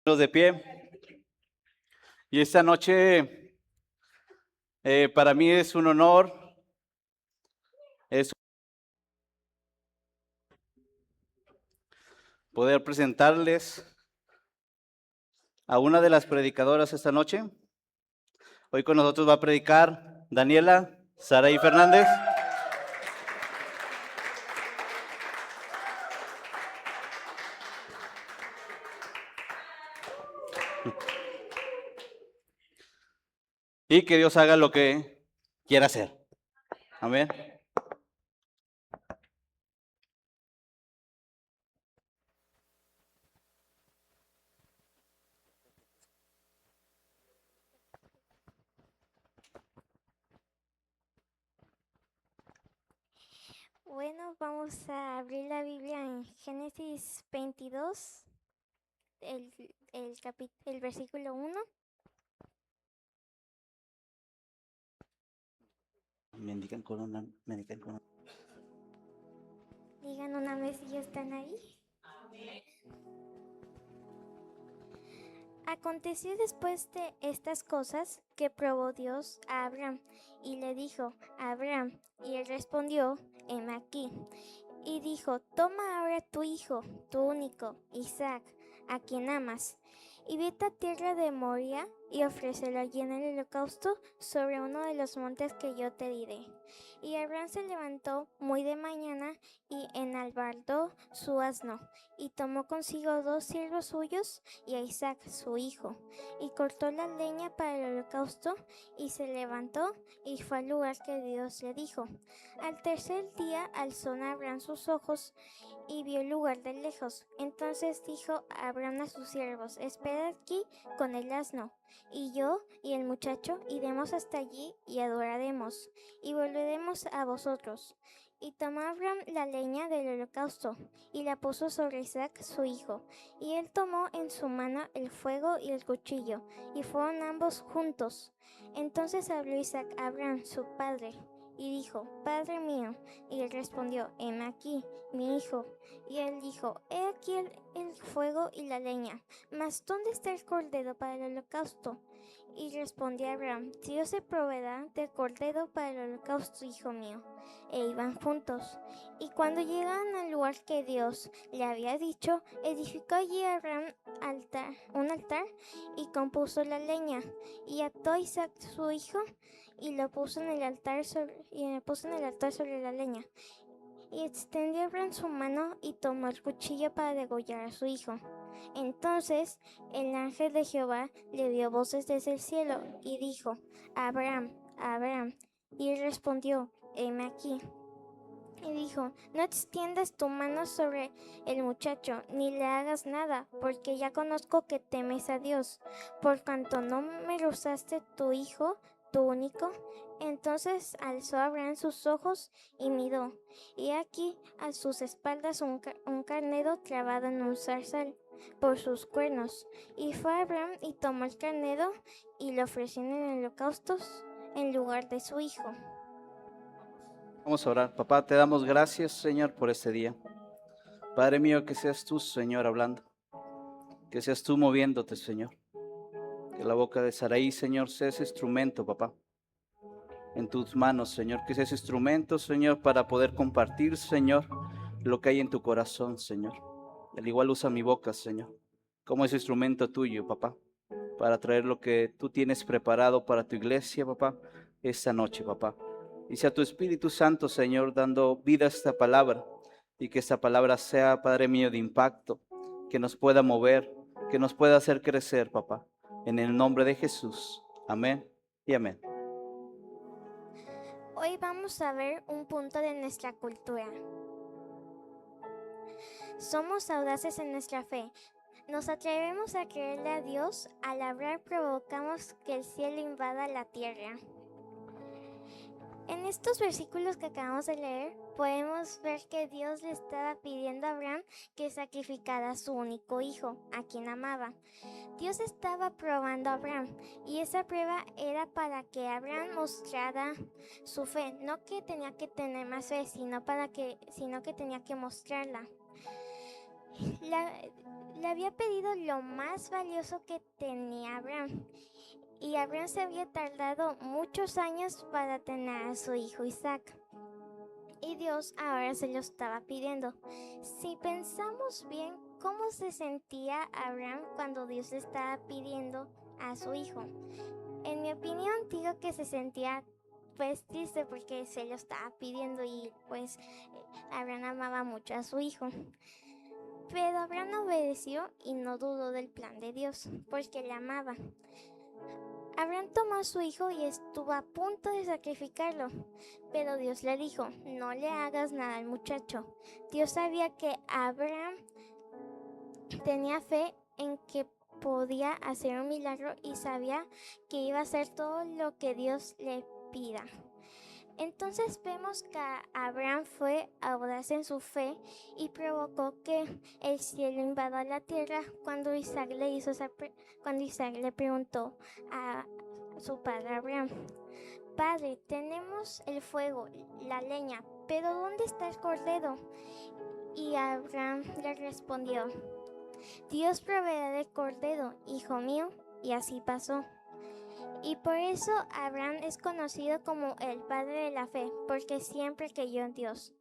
De pie. Y esta noche para mí es un honor, es poder presentarles a una de las predicadoras esta noche. Hoy con nosotros va a predicar Daniela Saraí Fernández. Y que Dios haga lo que quiera hacer. Amén. Bueno, vamos a abrir la Biblia en Génesis 22, el versículo 1. Me indican con una. Digan una vez si ya están ahí. Aconteció después de estas cosas que probó Dios a Abraham y le dijo: Abraham, y él respondió: heme aquí. Y dijo: toma ahora tu hijo, tu único, Isaac, a quien amas, y vete a tierra de Moria y ofrécelo allí en el holocausto sobre uno de los montes que yo te diré. Y Abraham se levantó muy de mañana y enalbardó su asno, y tomó consigo 2 siervos suyos y a Isaac su hijo, y cortó la leña para el holocausto, y se levantó y fue al lugar que Dios le dijo. Al tercer día alzó Abraham sus ojos y vio el lugar de lejos. Entonces dijo Abraham a sus siervos: esperad aquí con el asno, y yo y el muchacho iremos hasta allí y adoraremos, y volveremos a vosotros. Y tomó Abraham la leña del holocausto, y la puso sobre Isaac su hijo, y él tomó en su mano el fuego y el cuchillo, y fueron ambos juntos. Entonces habló Isaac a Abraham su padre, y dijo: Padre mío. Y él respondió: heme aquí, mi hijo. Y él dijo: he aquí el fuego y la leña, mas ¿dónde está el cordero para el holocausto? Y respondió Abraham: Dios se proveerá del cordero para el holocausto, hijo mío. E iban juntos. Y cuando llegaron al lugar que Dios le había dicho, edificó allí Abraham un altar y compuso la leña, y ató a Isaac su hijo y lo puso en el altar sobre la leña. Y extendió Abraham su mano y tomó el cuchillo para degollar a su hijo. Entonces el ángel de Jehová le dio voces desde el cielo y dijo: Abraham, Abraham. Y él respondió: heme aquí. Y dijo: no extiendas tu mano sobre el muchacho, ni le hagas nada, porque ya conozco que temes a Dios, por cuanto no me rehusaste tu hijo, tu único. Entonces alzó Abraham sus ojos y miró, y aquí a sus espaldas un carnero trabado en un zarzal por sus cuernos. Y fue Abraham y tomó el carnero y lo ofreció en el holocausto en lugar de su hijo. Vamos a orar. Papá, te damos gracias, Señor, por este día. Padre mío, que seas tú, Señor, hablando. Que seas tú moviéndote, Señor. Que la boca de Saraí, Señor, sea ese instrumento, papá, en tus manos, Señor. Que sea ese instrumento, Señor, para poder compartir, Señor, lo que hay en tu corazón, Señor. Al igual usa mi boca, Señor, como ese instrumento tuyo, papá, para traer lo que tú tienes preparado para tu iglesia, papá, esta noche, papá. Y sea tu Espíritu Santo, Señor, dando vida a esta palabra, y que esta palabra sea, Padre mío, de impacto, que nos pueda mover, que nos pueda hacer crecer, papá. En el nombre de Jesús. Amén y amén. Hoy vamos a ver un punto de nuestra cultura. Somos audaces en nuestra fe. Nos atrevemos a creerle a Dios. Al hablar provocamos que el cielo invada la tierra. En estos versículos que acabamos de leer, podemos ver que Dios le estaba pidiendo a Abraham que sacrificara a su único hijo, a quien amaba. Dios estaba probando a Abraham, y esa prueba era para que Abraham mostrara su fe. No que tenía que tener más fe, sino que tenía que mostrarla. le había pedido lo más valioso que tenía Abraham. Y Abraham se había tardado muchos años para tener a su hijo Isaac. Y Dios ahora se lo estaba pidiendo. Si pensamos bien cómo se sentía Abraham cuando Dios le estaba pidiendo a su hijo, en mi opinión digo que se sentía pues triste porque se lo estaba pidiendo y pues Abraham amaba mucho a su hijo. Pero Abraham obedeció y no dudó del plan de Dios porque le amaba. Abraham tomó a su hijo y estuvo a punto de sacrificarlo, pero Dios le dijo, no le hagas nada al muchacho. Dios sabía que Abraham tenía fe en que podía hacer un milagro y sabía que iba a hacer todo lo que Dios le pida. Entonces vemos que Abraham fue audaz en su fe y provocó que el cielo invada la tierra cuando Isaac le preguntó a su padre Abraham, Padre, tenemos el fuego, la leña, pero ¿dónde está el cordero? Y Abraham le respondió, Dios proveerá del cordero, hijo mío, y así pasó. Y por eso Abraham es conocido como el padre de la fe, porque siempre creyó en Dios.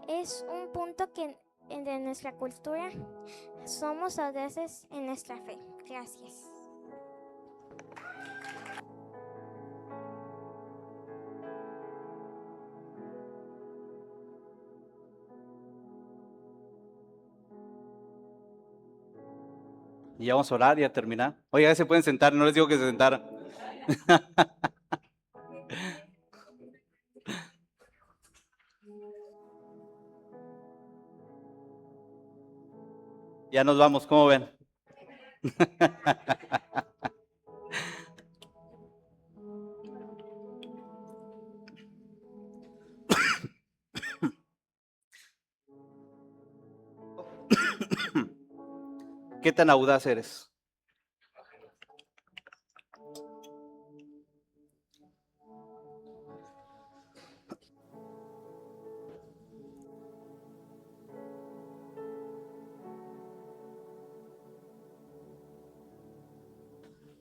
Es un punto que de nuestra cultura somos audaces en nuestra fe. Gracias. Y ya vamos a orar y a terminar. Oiga, se pueden sentar, no les digo que se sentaran. Ya nos vamos, ¿cómo ven? ¿Qué tan audaz eres?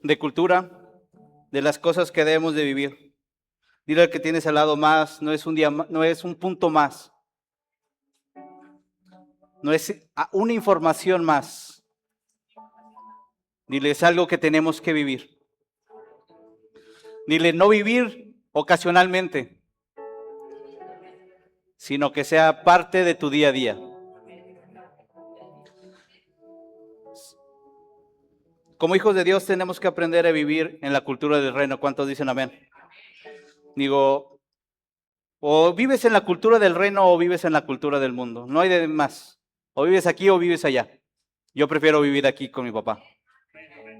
De cultura, de las cosas que debemos de vivir. Dile al que tienes al lado más, no es un día, no es un punto más. No es una información más. Dile, es algo que tenemos que vivir. Dile, no vivir ocasionalmente, sino que sea parte de tu día a día. Como hijos de Dios tenemos que aprender a vivir en la cultura del reino. ¿Cuántos dicen amén? Digo, o vives en la cultura del reino o vives en la cultura del mundo. No hay de más. O vives aquí o vives allá. Yo prefiero vivir aquí con mi papá.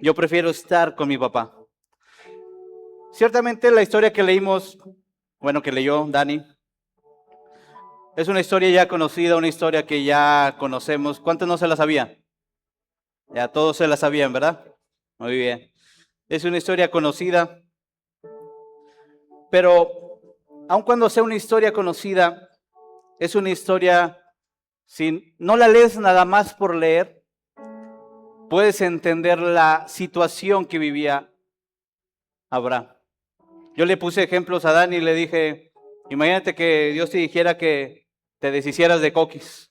Yo prefiero estar con mi papá. Ciertamente la historia que leímos, bueno, que leyó Dani, es una historia ya conocida, una historia que ya conocemos. ¿Cuántos no se la sabían? Ya todos se la sabían, ¿verdad? Muy bien. Es una historia conocida, pero aun cuando sea una historia conocida, es una historia, si no la lees nada más por leer, puedes entender la situación que vivía Abraham. Yo le puse ejemplos a Dani y le dije, imagínate que Dios te dijera que te deshicieras de coquis.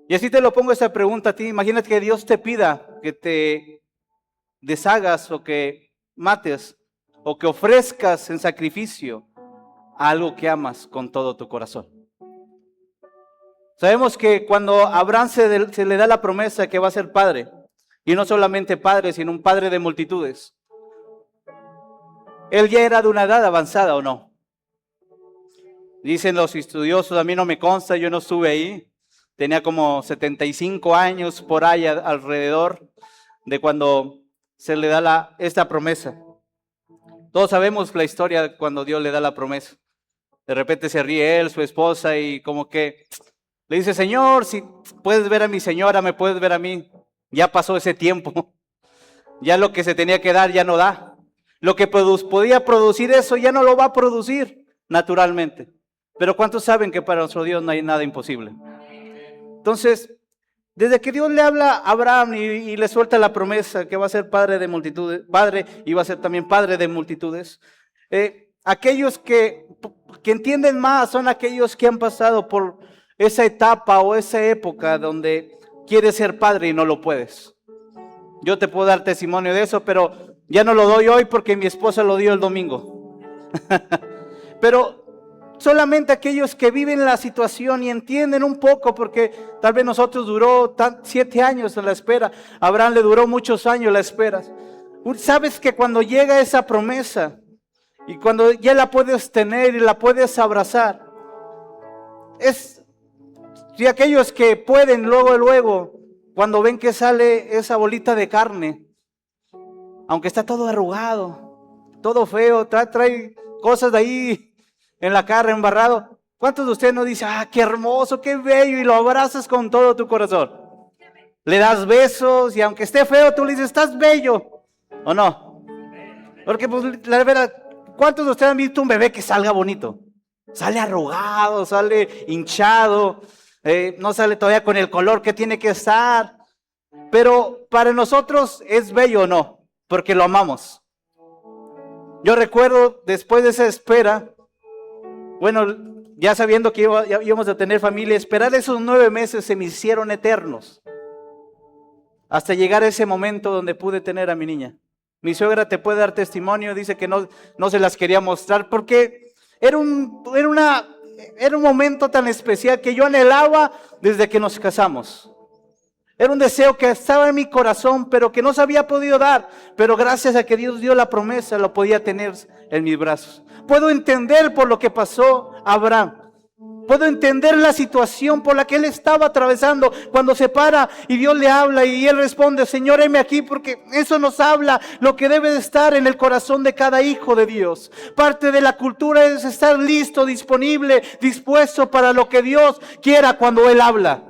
Y así te lo pongo esa pregunta a ti. Imagínate que Dios te pida que te deshagas o que mates o que ofrezcas en sacrificio algo que amas con todo tu corazón. Sabemos que cuando a Abraham se le da la promesa que va a ser padre, y no solamente padre, sino un padre de multitudes, él ya era de una edad avanzada, ¿o no? Dicen los estudiosos, a mí no me consta, yo no estuve ahí, tenía como 75 años por ahí alrededor de cuando se le da esta promesa. Todos sabemos la historia cuando Dios le da la promesa. De repente se ríe él, su esposa, y como que le dice, Señor, si puedes ver a mi señora, me puedes ver a mí. Ya pasó ese tiempo. Ya lo que se tenía que dar ya no da. Lo que podía producir eso ya no lo va a producir naturalmente. Pero ¿cuántos saben que para nuestro Dios no hay nada imposible? Entonces, desde que Dios le habla a Abraham y le suelta la promesa que va a ser padre de multitudes, padre y va a ser también padre de multitudes, aquellos que entienden más son aquellos que han pasado por esa etapa o esa época donde quieres ser padre y no lo puedes. Yo te puedo dar testimonio de eso, pero ya no lo doy hoy porque mi esposa lo dio el domingo. Pero solamente aquellos que viven la situación y entienden un poco, porque tal vez nosotros duró 7 años en la espera, a Abraham le duró muchos años la espera. Sabes que cuando llega esa promesa y cuando ya la puedes tener y la puedes abrazar, si aquellos que pueden luego, cuando ven que sale esa bolita de carne, aunque está todo arrugado, todo feo, trae cosas de ahí en la cara embarrado, ¿cuántos de ustedes no dicen, qué hermoso, qué bello, y lo abrazas con todo tu corazón? Le das besos y aunque esté feo, tú le dices, estás bello, ¿o no? Porque pues la verdad, ¿cuántos de ustedes han visto un bebé que salga bonito? Sale arrugado, sale hinchado, no sale todavía con el color que tiene que estar. Pero para nosotros es bello o no, porque lo amamos. Yo recuerdo después de esa espera, bueno, ya sabiendo que íbamos a tener familia, esperar esos 9 meses se me hicieron eternos. Hasta llegar a ese momento donde pude tener a mi niña. Mi suegra te puede dar testimonio, dice que no se las quería mostrar porque era un momento tan especial que yo anhelaba desde que nos casamos. Era un deseo que estaba en mi corazón, pero que no se había podido dar. Pero gracias a que Dios dio la promesa, lo podía tener en mis brazos. Puedo entender por lo que pasó Abraham. Puedo entender la situación por la que él estaba atravesando cuando se para y Dios le habla y él responde, Señor, heme aquí, porque eso nos habla lo que debe de estar en el corazón de cada hijo de Dios. Parte de la cultura es estar listo, disponible, dispuesto para lo que Dios quiera cuando él habla.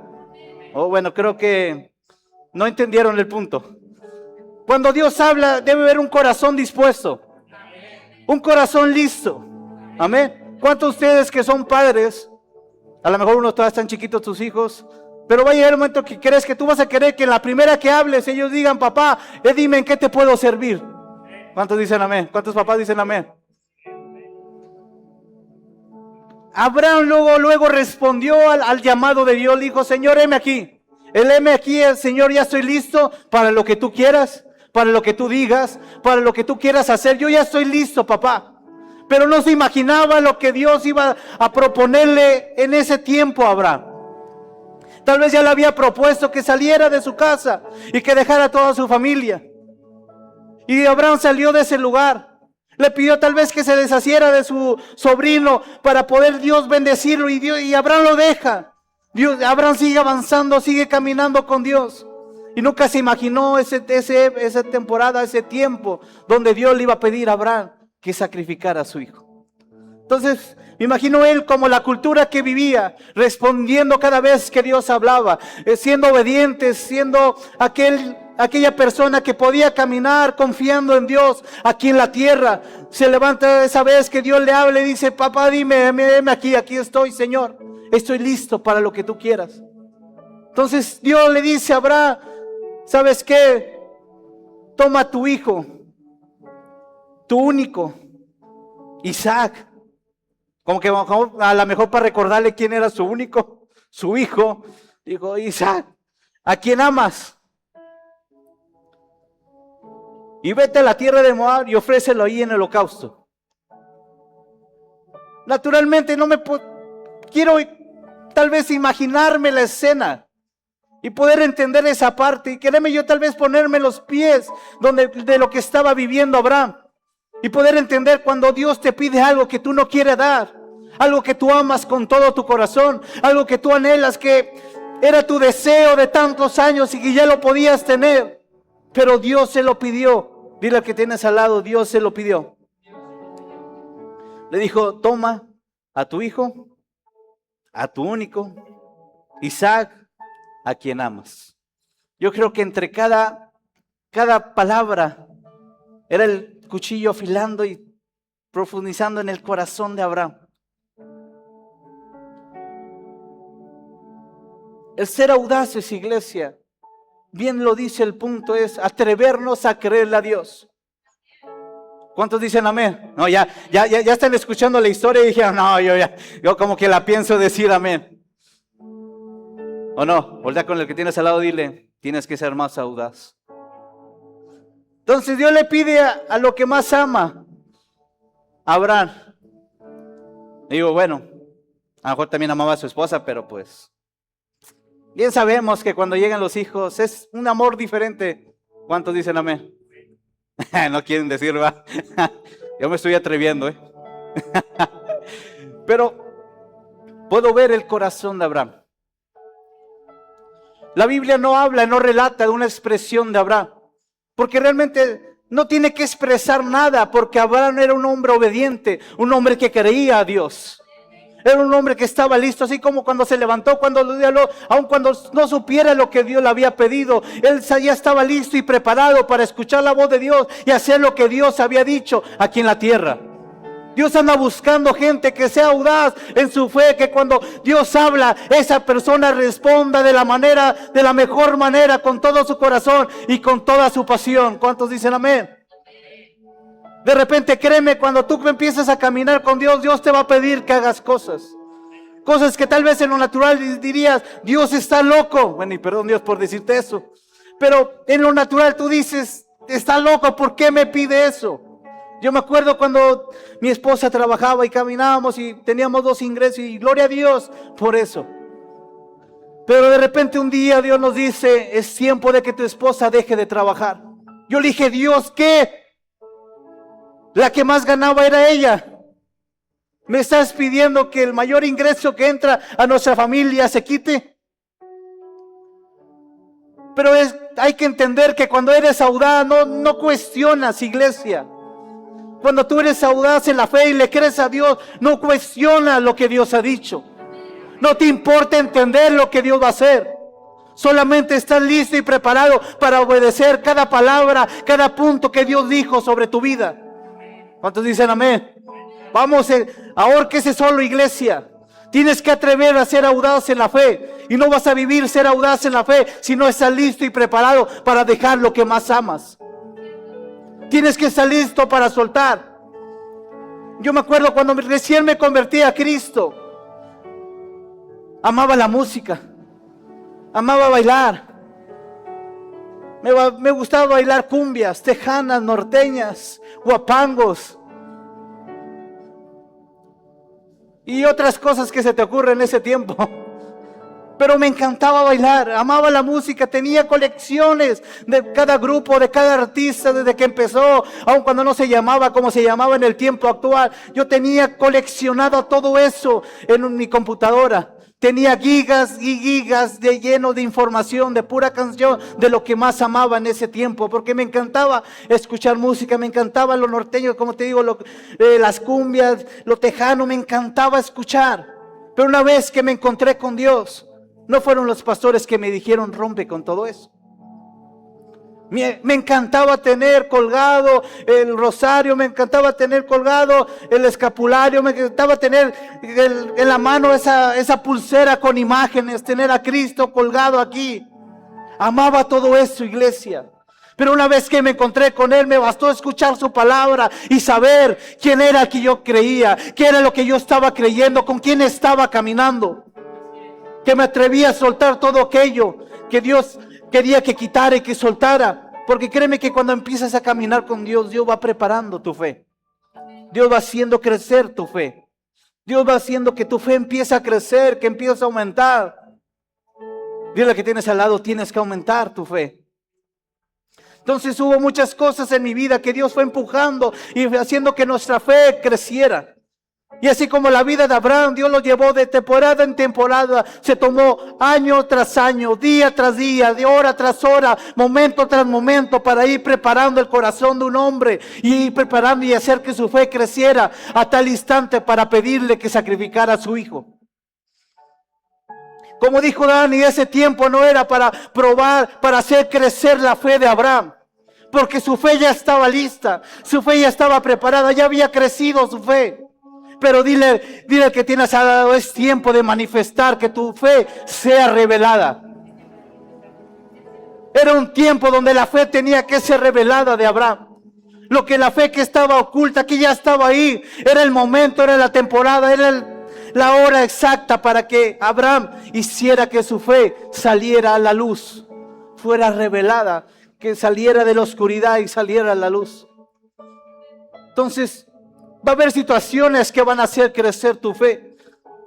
Bueno, creo que no entendieron el punto. Cuando Dios habla, debe haber un corazón dispuesto, un corazón listo. Amén. ¿Cuántos de ustedes que son padres, a lo mejor uno todavía están chiquitos tus hijos, pero va a llegar el momento que crees que tú vas a querer que en la primera que hables ellos digan, papá, dime en qué te puedo servir? ¿Cuántos dicen amén? ¿Cuántos papás dicen amén? Abraham luego respondió al llamado de Dios, dijo, Señor, heme aquí. El heme aquí, el Señor, ya estoy listo para lo que tú quieras, para lo que tú digas, para lo que tú quieras hacer. Yo ya estoy listo, papá. Pero no se imaginaba lo que Dios iba a proponerle en ese tiempo a Abraham. Tal vez ya le había propuesto que saliera de su casa y que dejara a toda su familia. Y Abraham salió de ese lugar. Le pidió tal vez que se deshaciera de su sobrino para poder Dios bendecirlo y Abraham lo deja. Abraham sigue avanzando, sigue caminando con Dios. Y nunca se imaginó esa temporada, ese tiempo donde Dios le iba a pedir a Abraham que sacrificara a su hijo. Entonces, me imagino él como la cultura que vivía, respondiendo cada vez que Dios hablaba, siendo obediente, siendo aquella persona que podía caminar confiando en Dios aquí en la tierra. Se levanta esa vez que Dios le habla y dice, papá, dime aquí estoy, Señor, estoy listo para lo que tú quieras. Entonces Dios le dice a Abraham, ¿sabes qué? Toma a tu hijo, tu único, Isaac. Como que a lo mejor para recordarle quién era su único, su hijo, dijo, Isaac, ¿a quién amas? Y vete a la tierra de Moab y ofrécelo ahí en el holocausto. Naturalmente quiero tal vez imaginarme la escena y poder entender esa parte. Y quererme yo tal vez ponerme los pies de lo que estaba viviendo Abraham. Y poder entender cuando Dios te pide algo que tú no quieres dar. Algo que tú amas con todo tu corazón. Algo que tú anhelas, que era tu deseo de tantos años y que ya lo podías tener. Pero Dios se lo pidió. Dile al que tienes al lado, Dios se lo pidió. Le dijo, toma a tu hijo, a tu único, Isaac, a quien amas. Yo creo que entre cada palabra era el cuchillo afilando y profundizando en el corazón de Abraham. El ser audaces, iglesia, bien lo dice el punto, es atrevernos a creerle a Dios. ¿Cuántos dicen amén? No, ya están escuchando la historia y dijeron, no, yo como que la pienso decir amén. ¿O no? Voltea con el que tienes al lado, dile, tienes que ser más audaz. Entonces Dios le pide a lo que más ama, a Abraham. Digo, bueno, a lo mejor también amaba a su esposa, pero pues bien sabemos que cuando llegan los hijos es un amor diferente. ¿Cuántos dicen amén? No quieren decir, ¿va? Yo me estoy atreviendo, Pero puedo ver el corazón de Abraham. La Biblia no habla, no relata de una expresión de Abraham, porque realmente no tiene que expresar nada, porque Abraham era un hombre obediente, un hombre que creía a Dios. Era un hombre que estaba listo, así como cuando se levantó, aun cuando no supiera lo que Dios le había pedido, él ya estaba listo y preparado para escuchar la voz de Dios y hacer lo que Dios había dicho aquí en la tierra. Dios anda buscando gente que sea audaz en su fe, que cuando Dios habla, esa persona responda de la mejor manera, con todo su corazón y con toda su pasión. ¿Cuántos dicen amén? De repente, créeme, cuando tú empiezas a caminar con Dios, Dios te va a pedir que hagas cosas que tal vez en lo natural dirías, Dios está loco. Bueno, y perdón Dios por decirte eso, pero en lo natural tú dices, está loco, ¿por qué me pide eso? Yo me acuerdo cuando mi esposa trabajaba y caminábamos y teníamos 2 ingresos y gloria a Dios por eso. Pero de repente un día Dios nos dice, es tiempo de que tu esposa deje de trabajar. Yo le dije, Dios, ¿qué? La que más ganaba era ella. ¿Me estás pidiendo que el mayor ingreso que entra a nuestra familia se quite? Pero hay que entender que cuando eres audaz no cuestionas, iglesia. Cuando tú eres audaz en la fe y le crees a Dios, no cuestionas lo que Dios ha dicho. No te importa entender lo que Dios va a hacer. Solamente estás listo y preparado para obedecer cada palabra, cada punto que Dios dijo sobre tu vida. ¿Cuántos dicen amén? Vamos, ahórquese solo, iglesia. Tienes que atrever a ser audaz en la fe. Y no vas a vivir ser audaz en la fe si no estás listo y preparado para dejar lo que más amas. Tienes que estar listo para soltar. Yo me acuerdo cuando recién me convertí a Cristo. Amaba la música. Amaba bailar. Me gustaba bailar cumbias, tejanas, norteñas, guapangos y otras cosas que se te ocurren en ese tiempo. Pero me encantaba bailar, amaba la música, tenía colecciones de cada grupo, de cada artista desde que empezó, aun cuando no se llamaba como se llamaba en el tiempo actual. Yo tenía coleccionado todo eso en mi computadora. Tenía gigas y gigas de lleno de información, de pura canción, de lo que más amaba en ese tiempo, porque me encantaba escuchar música, me encantaba lo norteño, como te digo, las cumbias, lo tejano, me encantaba escuchar. Pero una vez que me encontré con Dios, no fueron los pastores que me dijeron rompe con todo eso. Me encantaba tener colgado el rosario, me encantaba tener colgado el escapulario, me encantaba tener en la mano esa pulsera con imágenes, tener a Cristo colgado aquí. Amaba todo eso, iglesia. Pero una vez que me encontré con Él, me bastó escuchar su palabra y saber quién era el que yo creía, qué era lo que yo estaba creyendo, con quién estaba caminando. Que me atreví a soltar todo aquello que Dios quería que quitara y que soltara. Porque créeme que cuando empiezas a caminar con Dios, Dios va preparando tu fe. Dios va haciendo crecer tu fe. Dios va haciendo que tu fe empiece a crecer, que empiece a aumentar. Dile que tienes al lado, tienes que aumentar tu fe. Entonces hubo muchas cosas en mi vida que Dios fue empujando y haciendo que nuestra fe creciera. Y así como la vida de Abraham, Dios lo llevó de temporada en temporada. Se tomó año tras año, día tras día, de hora tras hora, momento tras momento, para ir preparando el corazón de un hombre y ir preparando y hacer que su fe creciera a tal instante para pedirle que sacrificara a su hijo. Como dijo Dani, ese tiempo no era para probar, para hacer crecer la fe de Abraham, porque su fe ya estaba lista, su fe ya estaba preparada, ya había crecido su fe. Pero dile al que tienes al lado, es tiempo de manifestar, que tu fe sea revelada. Era un tiempo donde la fe tenía que ser revelada de Abraham. Lo que la fe que estaba oculta, que ya estaba ahí, era el momento, era la temporada, era la hora exacta para que Abraham hiciera que su fe saliera a la luz, fuera revelada, que saliera de la oscuridad y saliera a la luz. Entonces, va a haber situaciones que van a hacer crecer tu fe,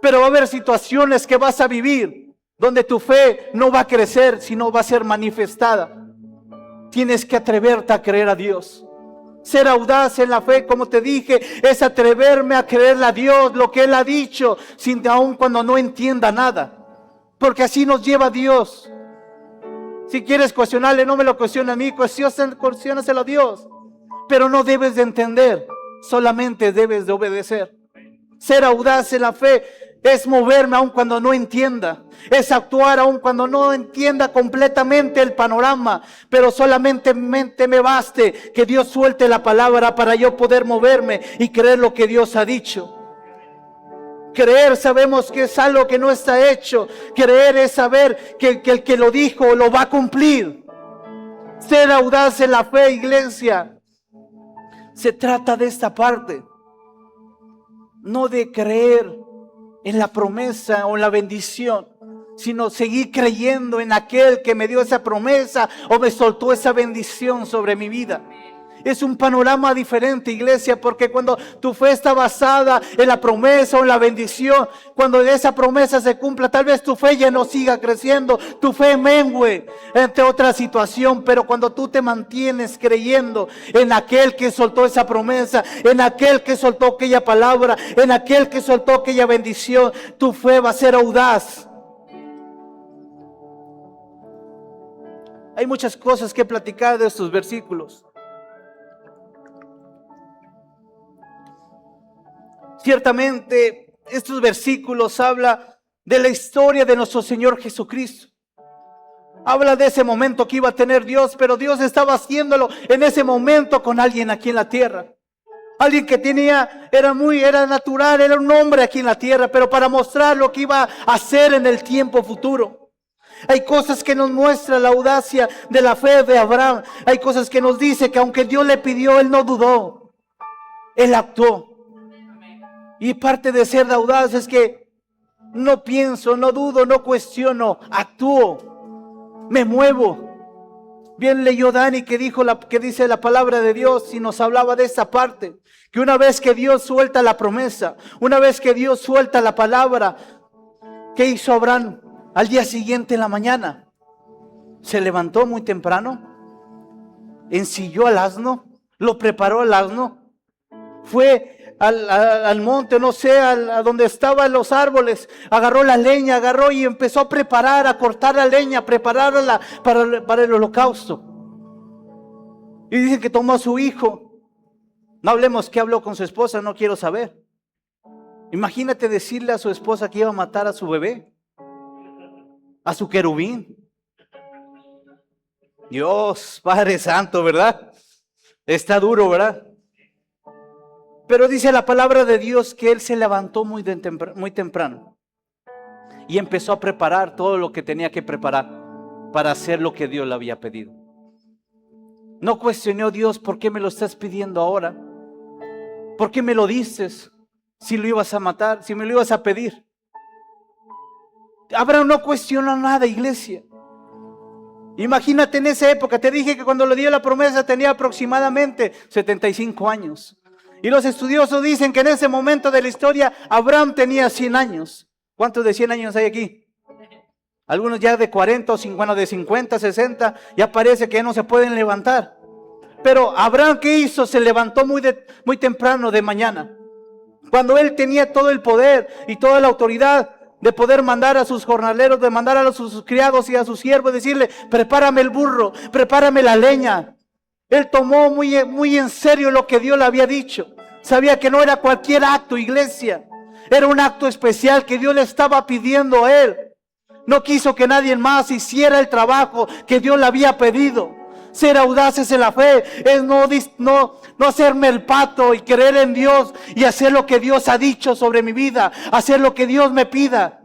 pero va a haber situaciones que vas a vivir donde tu fe no va a crecer, sino va a ser manifestada. Tienes que atreverte a creer a Dios. Ser audaz en la fe, como te dije, es atreverme a creerle a Dios lo que Él ha dicho, aun cuando no entienda nada. Porque así nos lleva Dios. Si quieres cuestionarle, no me lo cuestiones a mí, cuestiónaselo a Dios. Pero no debes de entender, solamente debes de obedecer. Ser audaz en la fe es moverme aun cuando no entienda. Es actuar aun cuando no entienda completamente el panorama. Pero solamente me baste que Dios suelte la palabra para yo poder moverme y creer lo que Dios ha dicho. Creer sabemos que es algo que no está hecho. Creer es saber que el que lo dijo lo va a cumplir. Ser audaz en la fe, iglesia. Se trata de esta parte. No de creer en la promesa o en la bendición, sino seguir creyendo en aquel que me dio esa promesa o me soltó esa bendición sobre mi vida. Es un panorama diferente, iglesia, porque cuando tu fe está basada en la promesa o en la bendición, cuando esa promesa se cumpla, tal vez tu fe ya no siga creciendo, tu fe mengue entre otra situación, pero cuando tú te mantienes creyendo en aquel que soltó esa promesa, en aquel que soltó aquella palabra, en aquel que soltó aquella bendición, tu fe va a ser audaz. Hay muchas cosas que platicar de estos versículos. Ciertamente, estos versículos hablan de la historia de nuestro Señor Jesucristo. Habla de ese momento que iba a tener Dios, pero Dios estaba haciéndolo en ese momento con alguien aquí en la tierra. Alguien que era natural, era un hombre aquí en la tierra, pero para mostrar lo que iba a hacer en el tiempo futuro. Hay cosas que nos muestra la audacia de la fe de Abraham. Hay cosas que nos dice que aunque Dios le pidió, él no dudó. Él actuó. Y parte de ser audaz es que no pienso, no dudo, no cuestiono, actúo, me muevo. Bien leyó Dani que dice la palabra de Dios y nos hablaba de esa parte. Que una vez que Dios suelta la promesa, una vez que Dios suelta la palabra, ¿qué hizo Abraham? Al día siguiente en la mañana, se levantó muy temprano, ensilló al asno, lo preparó al asno, fue al monte, no sé, a donde estaban los árboles, agarró la leña, y empezó a preparar, a cortar la leña, prepararla para el holocausto. Y dicen que tomó a su hijo. No hablemos qué habló con su esposa, no quiero saber. Imagínate decirle a su esposa que iba a matar a su bebé, a su querubín. Dios, Padre Santo, ¿verdad? Está duro, ¿verdad? Pero dice la palabra de Dios que él se levantó muy temprano y empezó a preparar todo lo que tenía que preparar para hacer lo que Dios le había pedido. No cuestionó Dios, ¿por qué me lo estás pidiendo ahora? ¿Por qué me lo dices si lo ibas a matar, si me lo ibas a pedir? Abraham no cuestionó nada, iglesia. Imagínate en esa época, te dije que cuando le dio la promesa tenía aproximadamente 75 años. Y los estudiosos dicen que en ese momento de la historia Abraham tenía 100 años. ¿Cuántos de 100 años hay aquí? Algunos ya de 40 o 50, de 50, 60, ya parece que no se pueden levantar. Pero Abraham, ¿qué hizo? Se levantó muy temprano de mañana. Cuando él tenía todo el poder y toda la autoridad de poder mandar a sus jornaleros, de mandar a sus criados y a sus siervos, decirle, prepárame el burro, prepárame la leña. Él tomó muy en serio lo que Dios le había dicho. Sabía que no era cualquier acto, iglesia. Era un acto especial que Dios le estaba pidiendo a él. No quiso que nadie más hiciera el trabajo que Dios le había pedido. Ser audaces en la fe es no hacerme el pato y creer en Dios y hacer lo que Dios ha dicho sobre mi vida, hacer lo que Dios me pida.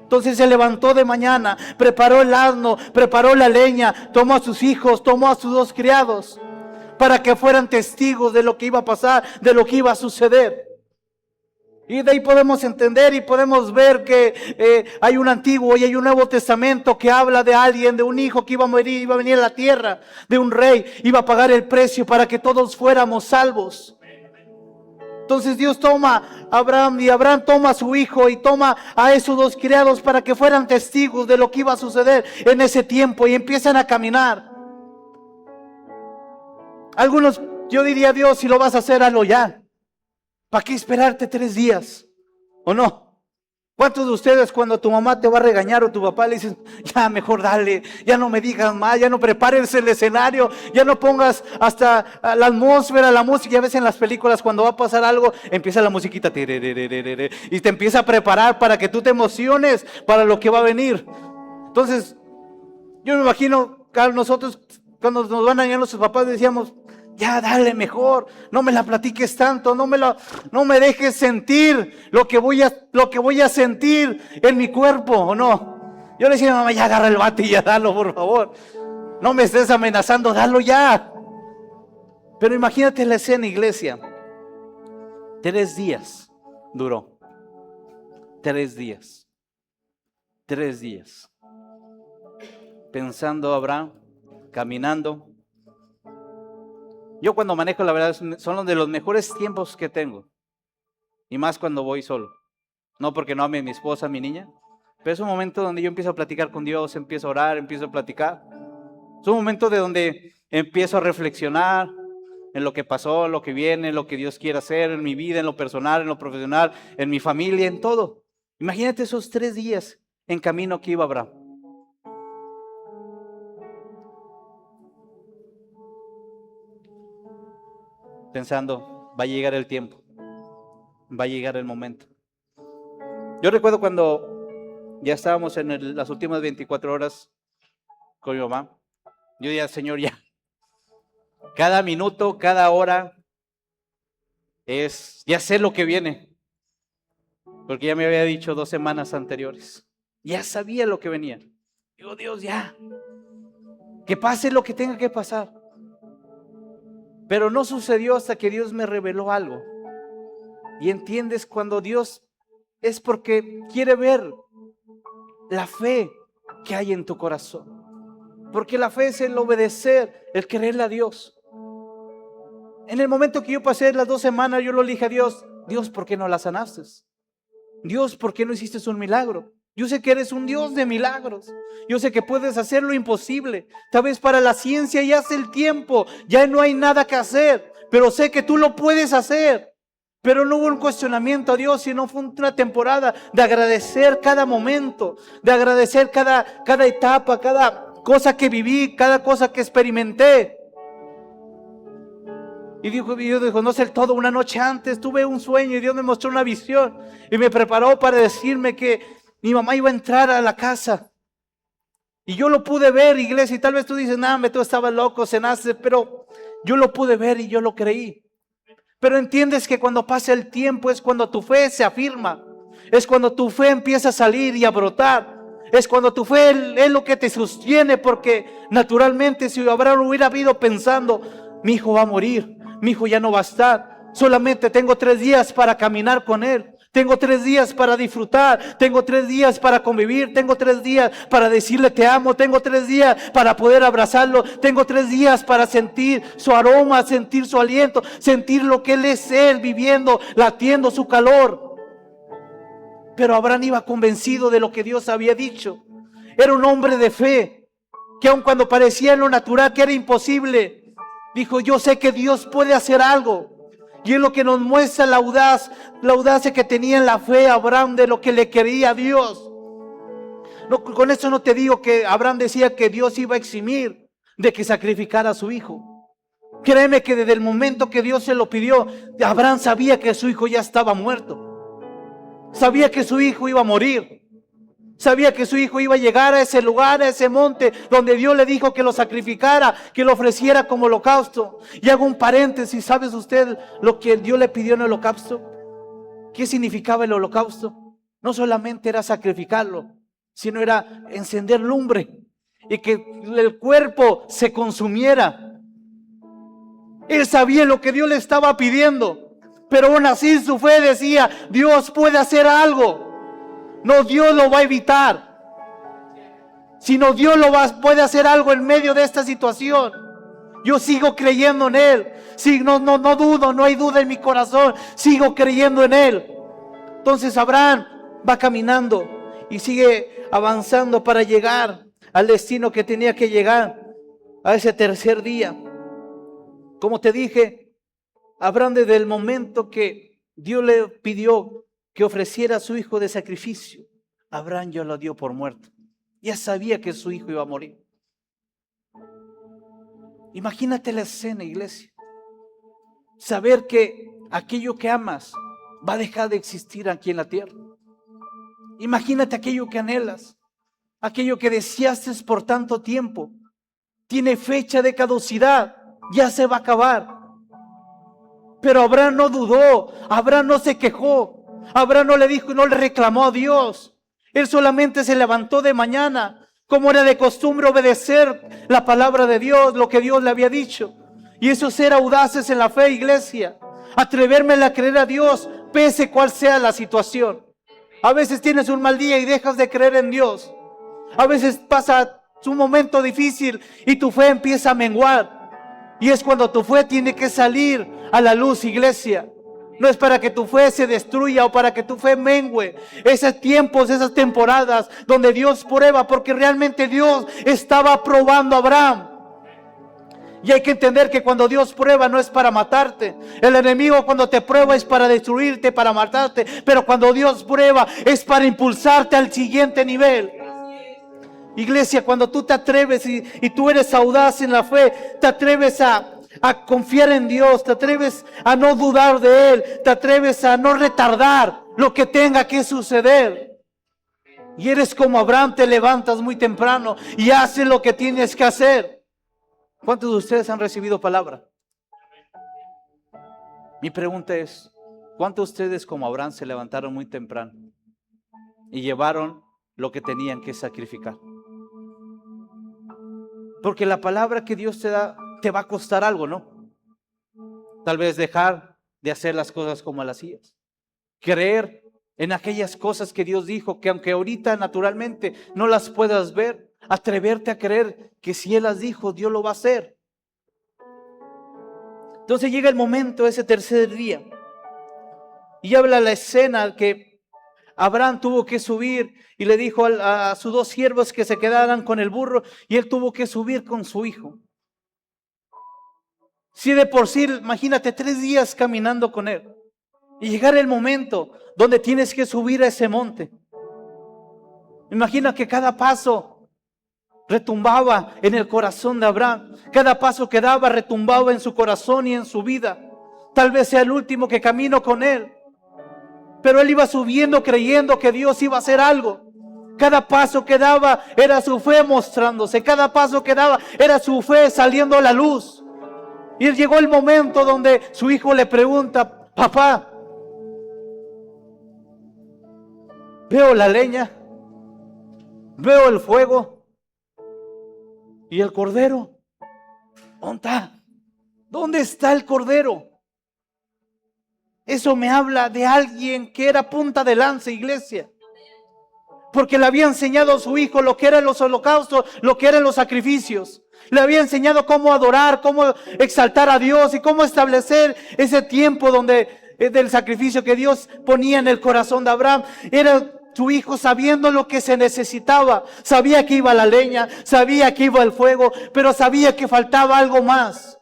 Entonces se levantó de mañana, preparó el asno, preparó la leña, tomó a sus hijos, tomó a sus 2 criados para que fueran testigos de lo que iba a pasar, de lo que iba a suceder. Y de ahí podemos entender y podemos ver que hay un Antiguo y hay un Nuevo Testamento que habla de alguien, de un hijo que iba a morir, iba a venir a la tierra, de un rey, iba a pagar el precio para que todos fuéramos salvos. Entonces Dios toma a Abraham y Abraham toma a su hijo y toma a esos 2 criados para que fueran testigos de lo que iba a suceder en ese tiempo y empiezan a caminar. Algunos, yo diría, Dios, si lo vas a hacer, hazlo ya. ¿Para qué esperarte 3 días? ¿O no? ¿Cuántos de ustedes cuando tu mamá te va a regañar o tu papá le dicen, ya mejor dale, ya no me digas más, ya no prepares el escenario, ya no pongas hasta la atmósfera, la música? Ya ves en las películas cuando va a pasar algo, empieza la musiquita y te empieza a preparar para que tú te emociones para lo que va a venir. Entonces, yo me imagino que nosotros cuando nos van a engañar nuestros papás decíamos, ya dale mejor, no me la platiques tanto, no me dejes sentir lo que voy a sentir en mi cuerpo, ¿o no? Yo le decía a mi mamá, ya agarra el bate y ya dalo, por favor. No me estés amenazando, dalo ya. Pero imagínate la escena, iglesia. 3 días duró. 3 días. 3 días. Pensando Abraham, caminando. Yo cuando manejo, la verdad, son de los mejores tiempos que tengo. Y más cuando voy solo. No porque no ame a mi esposa, a mi niña. Pero es un momento donde yo empiezo a platicar con Dios, empiezo a orar, empiezo a platicar. Es un momento de donde empiezo a reflexionar en lo que pasó, lo que viene, lo que Dios quiere hacer en mi vida, en lo personal, en lo profesional, en mi familia, en todo. Imagínate esos 3 días en camino que iba Abraham. Pensando, va a llegar el tiempo, va a llegar el momento. Yo recuerdo cuando ya estábamos en las últimas 24 horas con mi mamá, yo decía, Señor, ya, cada minuto, cada hora, ya sé lo que viene, porque ya me había dicho 2 semanas anteriores, ya sabía lo que venía. Digo, Dios, ya, que pase lo que tenga que pasar. Pero no sucedió hasta que Dios me reveló algo. Y entiendes, cuando Dios es porque quiere ver la fe que hay en tu corazón. Porque la fe es el obedecer, el creerle a Dios. En el momento que yo pasé las 2 semanas, yo lo dije a Dios, Dios, ¿por qué no la sanaste? Dios, ¿por qué no hiciste un milagro? Yo sé que eres un Dios de milagros. Yo sé que puedes hacer lo imposible. Tal vez para la ciencia ya hace el tiempo, ya no hay nada que hacer, pero sé que tú lo puedes hacer. Pero no hubo un cuestionamiento a Dios, sino fue una temporada de agradecer cada momento, de agradecer cada etapa, cada cosa que viví, cada cosa que experimenté. Y Dios dijo, no sé el todo, una noche antes tuve un sueño y Dios me mostró una visión y me preparó para decirme que mi mamá iba a entrar a la casa. Y yo lo pude ver, iglesia, y tal vez tú dices, nada, tú estabas loco, cenaste, pero yo lo pude ver y yo lo creí. Pero entiendes que cuando pasa el tiempo es cuando tu fe se afirma, es cuando tu fe empieza a salir y a brotar, es cuando tu fe es lo que te sostiene, porque naturalmente si Abraham hubiera habido pensando, mi hijo va a morir, mi hijo ya no va a estar, solamente tengo 3 días para caminar con él. Tengo 3 días para disfrutar, tengo 3 días para convivir, tengo 3 días para decirle te amo, tengo 3 días para poder abrazarlo, tengo 3 días para sentir su aroma, sentir su aliento, sentir lo que él es él viviendo, latiendo su calor. Pero Abraham iba convencido de lo que Dios había dicho. Era un hombre de fe, que aun cuando parecía en lo natural que era imposible, dijo, yo sé que Dios puede hacer algo. Y es lo que nos muestra la audacia que tenía en la fe Abraham de lo que le quería a Dios. No, con eso no te digo que Abraham decía que Dios iba a eximir de que sacrificara a su hijo. Créeme que desde el momento que Dios se lo pidió, Abraham sabía que su hijo ya estaba muerto. Sabía que su hijo iba a morir. Sabía que su hijo iba a llegar a ese lugar, a ese monte, donde Dios le dijo que lo sacrificara, que lo ofreciera como holocausto. Y hago un paréntesis, ¿sabes usted lo que Dios le pidió en el holocausto? ¿Qué significaba el holocausto? No solamente era sacrificarlo, sino era encender lumbre y que el cuerpo se consumiera. Él sabía lo que Dios le estaba pidiendo, pero aún así su fe decía, Dios puede hacer algo. No, Dios lo va a evitar, sino Dios puede hacer algo en medio de esta situación. Yo sigo creyendo en Él. Sí, no dudo, no hay duda en mi corazón. Sigo creyendo en Él. Entonces Abraham va caminando y sigue avanzando para llegar al destino que tenía que llegar, a ese tercer día. Como te dije, Abraham, desde el momento que Dios le pidió que ofreciera a su hijo de sacrificio, Abraham ya lo dio por muerto. Ya sabía que su hijo iba a morir. Imagínate la escena, iglesia. Saber que aquello que amas va a dejar de existir aquí en la tierra. Imagínate aquello que anhelas, aquello que deseaste por tanto tiempo. Tiene fecha de caducidad, ya se va a acabar. Pero Abraham no dudó, Abraham no se quejó, Abraham no le dijo y no le reclamó a Dios. Él solamente se levantó de mañana, como era de costumbre, obedecer la palabra de Dios, lo que Dios le había dicho. Y eso es ser audaces en la fe, iglesia. Atreverme a creer a Dios, pese cual sea la situación. A veces tienes un mal día y dejas de creer en Dios. A veces pasa un momento difícil y tu fe empieza a menguar. Y es cuando tu fe tiene que salir a la luz, iglesia. No es para que tu fe se destruya o para que tu fe mengue. Esos tiempos, esas temporadas donde Dios prueba, porque realmente Dios estaba probando a Abraham. Y hay que entender que cuando Dios prueba no es para matarte. El enemigo cuando te prueba es para destruirte, para matarte. Pero cuando Dios prueba es para impulsarte al siguiente nivel. Iglesia, cuando tú te atreves y tú eres audaz en la fe, te atreves a confiar en Dios, te atreves a no dudar de Él, te atreves a no retardar lo que tenga que suceder. Y eres como Abraham, te levantas muy temprano y haces lo que tienes que hacer. ¿Cuántos de ustedes han recibido palabra? Mi pregunta es, ¿cuántos de ustedes como Abraham se levantaron muy temprano y llevaron lo que tenían que sacrificar? Porque la palabra que Dios te da te va a costar algo, ¿no? Tal vez dejar de hacer las cosas como las hacías. Creer en aquellas cosas que Dios dijo, que aunque ahorita naturalmente no las puedas ver, atreverte a creer que si Él las dijo, Dios lo va a hacer. Entonces llega el momento, ese tercer día, y habla la escena que Abraham tuvo que subir y le dijo a sus dos siervos que se quedaran con el burro, y él tuvo que subir con su hijo. Si de por sí, imagínate 3 días caminando con él y llegar el momento donde tienes que subir a ese monte. Imagina que cada paso retumbaba en el corazón de Abraham. Cada paso que daba retumbaba en su corazón y en su vida. Tal vez sea el último que camino con él. Pero él iba subiendo creyendo que Dios iba a hacer algo. Cada paso que daba era su fe mostrándose. Cada paso que daba era su fe saliendo a la luz. Y llegó el momento donde su hijo le pregunta: papá, veo la leña, veo el fuego y el cordero. ¿Dónde está el cordero? Eso me habla de alguien que era punta de lanza, iglesia. Porque le había enseñado a su hijo lo que eran los holocaustos, lo que eran los sacrificios. Le había enseñado cómo adorar, cómo exaltar a Dios y cómo establecer ese tiempo del sacrificio que Dios ponía en el corazón de Abraham. Era su hijo sabiendo lo que se necesitaba. Sabía que iba la leña, sabía que iba el fuego, pero sabía que faltaba algo más.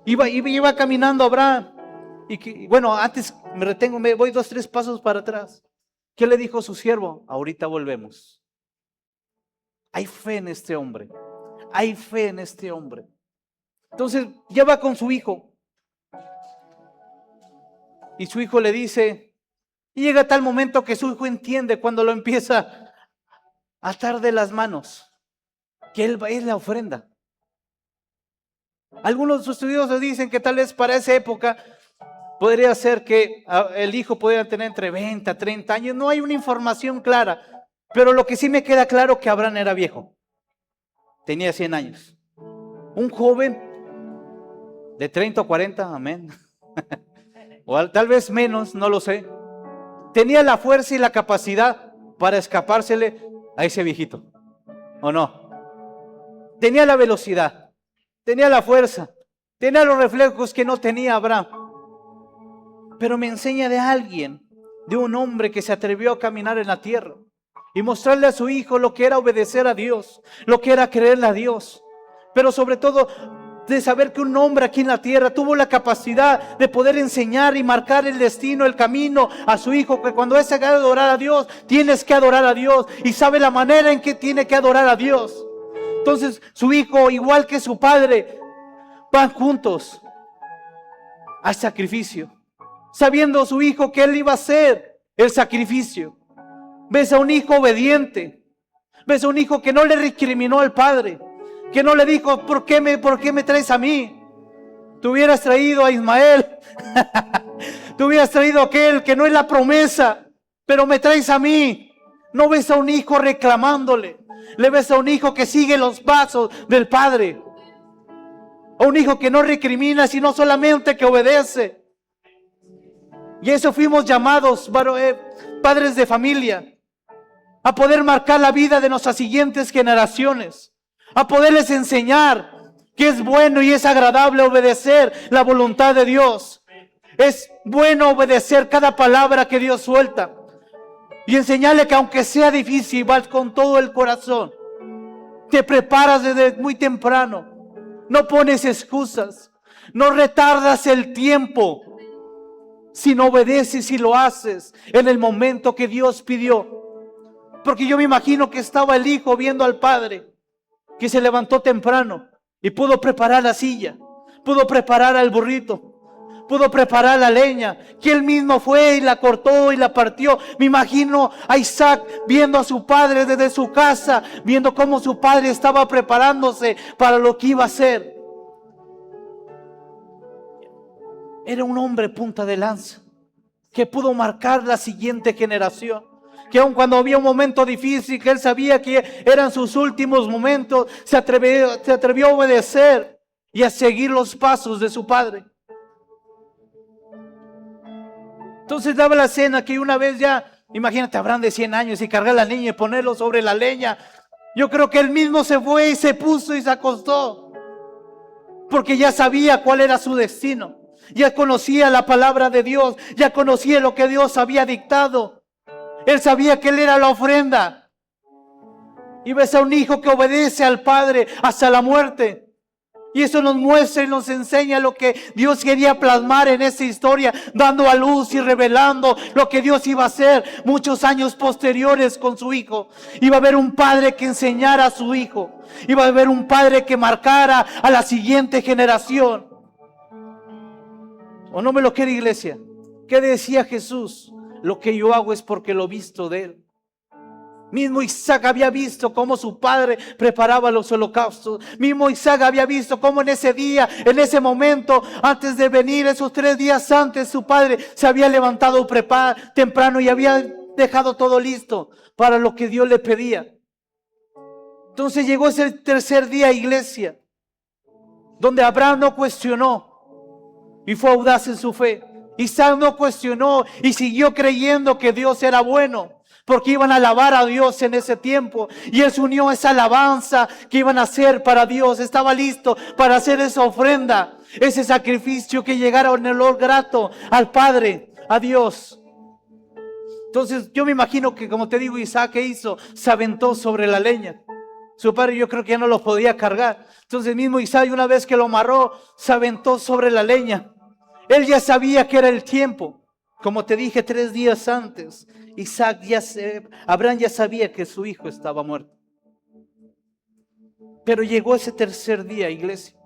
Iba caminando Abraham. Bueno, antes me voy 2, 3 pasos para atrás. ¿Qué le dijo su siervo? Ahorita volvemos. Hay fe en este hombre. Hay fe en este hombre. Entonces ya va con su hijo. Y su hijo le dice: Y llega tal momento que su hijo entiende cuando lo empieza a atar de las manos, que él es la ofrenda. Algunos estudiosos dicen que tal vez para esa época podría ser que el hijo pudiera tener entre 20 a 30 años. No hay una información clara, pero lo que sí me queda claro que Abraham era viejo. Tenía 100 años. Un joven de 30 o 40, amén. O tal vez menos, no lo sé. Tenía la fuerza y la capacidad para escapársele a ese viejito, ¿o no? Tenía la velocidad, tenía la fuerza, tenía los reflejos que no tenía Abraham. Pero me enseña de alguien, de un hombre que se atrevió a caminar en la tierra y mostrarle a su hijo lo que era obedecer a Dios, lo que era creerle a Dios. Pero sobre todo de saber que un hombre aquí en la tierra tuvo la capacidad de poder enseñar y marcar el destino, el camino a su hijo, que cuando ese haga de adorar a Dios, tienes que adorar a Dios, y sabe la manera en que tiene que adorar a Dios. Entonces su hijo, igual que su padre, van juntos al sacrificio, sabiendo su hijo que él iba a hacer el sacrificio. Ves a un hijo obediente, ves a un hijo que no le recriminó al padre, que no le dijo, ¿por qué me traes a mí? Tú hubieras traído a Ismael, tú hubieras traído a aquel que no es la promesa, pero me traes a mí. No ves a un hijo reclamándole, le ves a un hijo que sigue los pasos del padre, a un hijo que no recrimina, sino solamente que obedece. Y eso fuimos llamados, padres de familia, a poder marcar la vida de nuestras siguientes generaciones, a poderles enseñar que es bueno y es agradable obedecer la voluntad de Dios. Es bueno obedecer cada palabra que Dios suelta y enseñarle que aunque sea difícil, vas con todo el corazón. Te preparas desde muy temprano, no pones excusas, no retardas el tiempo, sino obedeces y lo haces en el momento que Dios pidió. Porque yo me imagino que estaba el hijo viendo al padre, que se levantó temprano y pudo preparar la silla, pudo preparar al burrito, pudo preparar la leña, que él mismo fue y la cortó y la partió. Me imagino a Isaac viendo a su padre desde su casa, viendo cómo su padre estaba preparándose para lo que iba a hacer. Era un hombre punta de lanza, que pudo marcar la siguiente generación. Que aun cuando había un momento difícil, que él sabía que eran sus últimos momentos, se atrevió a obedecer y a seguir los pasos de su padre. Entonces daba la escena que una vez ya, imagínate, Abraham de 100 años y cargar a la niña y ponerlo sobre la leña. Yo creo que él mismo se fue y se puso y se acostó, porque ya sabía cuál era su destino. Ya conocía la palabra de Dios, ya conocía lo que Dios había dictado. Él sabía que él era la ofrenda. Y ves a un hijo que obedece al padre hasta la muerte. Y eso nos muestra y nos enseña lo que Dios quería plasmar en esa historia, dando a luz y revelando lo que Dios iba a hacer muchos años posteriores con su hijo. Iba a haber un padre que enseñara a su hijo. Iba a haber un padre que marcara a la siguiente generación. ¿O no me lo quiere, iglesia? ¿Qué decía Jesús? Lo que yo hago es porque lo he visto de él. Mismo Isaac había visto cómo su padre preparaba los holocaustos. Mismo Isaac había visto cómo en ese día, en ese momento, antes de venir, esos 3 días antes, su padre se había levantado temprano y había dejado todo listo para lo que Dios le pedía. Entonces llegó ese tercer día, iglesia, donde Abraham no cuestionó y fue audaz en su fe. Isaac no cuestionó y siguió creyendo que Dios era bueno, porque iban a alabar a Dios en ese tiempo. Y él se unió a esa alabanza que iban a hacer para Dios. Estaba listo para hacer esa ofrenda, ese sacrificio que llegara en olor grato al Padre, a Dios. Entonces yo me imagino que, como te digo, Isaac, ¿qué hizo? Se aventó sobre la leña. Su padre, yo creo que ya no lo podía cargar. Entonces mismo Isaac, una vez que lo amarró, se aventó sobre la leña. Él ya sabía que era el tiempo. Como te dije 3 días antes, Abraham ya sabía que su hijo estaba muerto. Pero llegó ese tercer día, iglesia.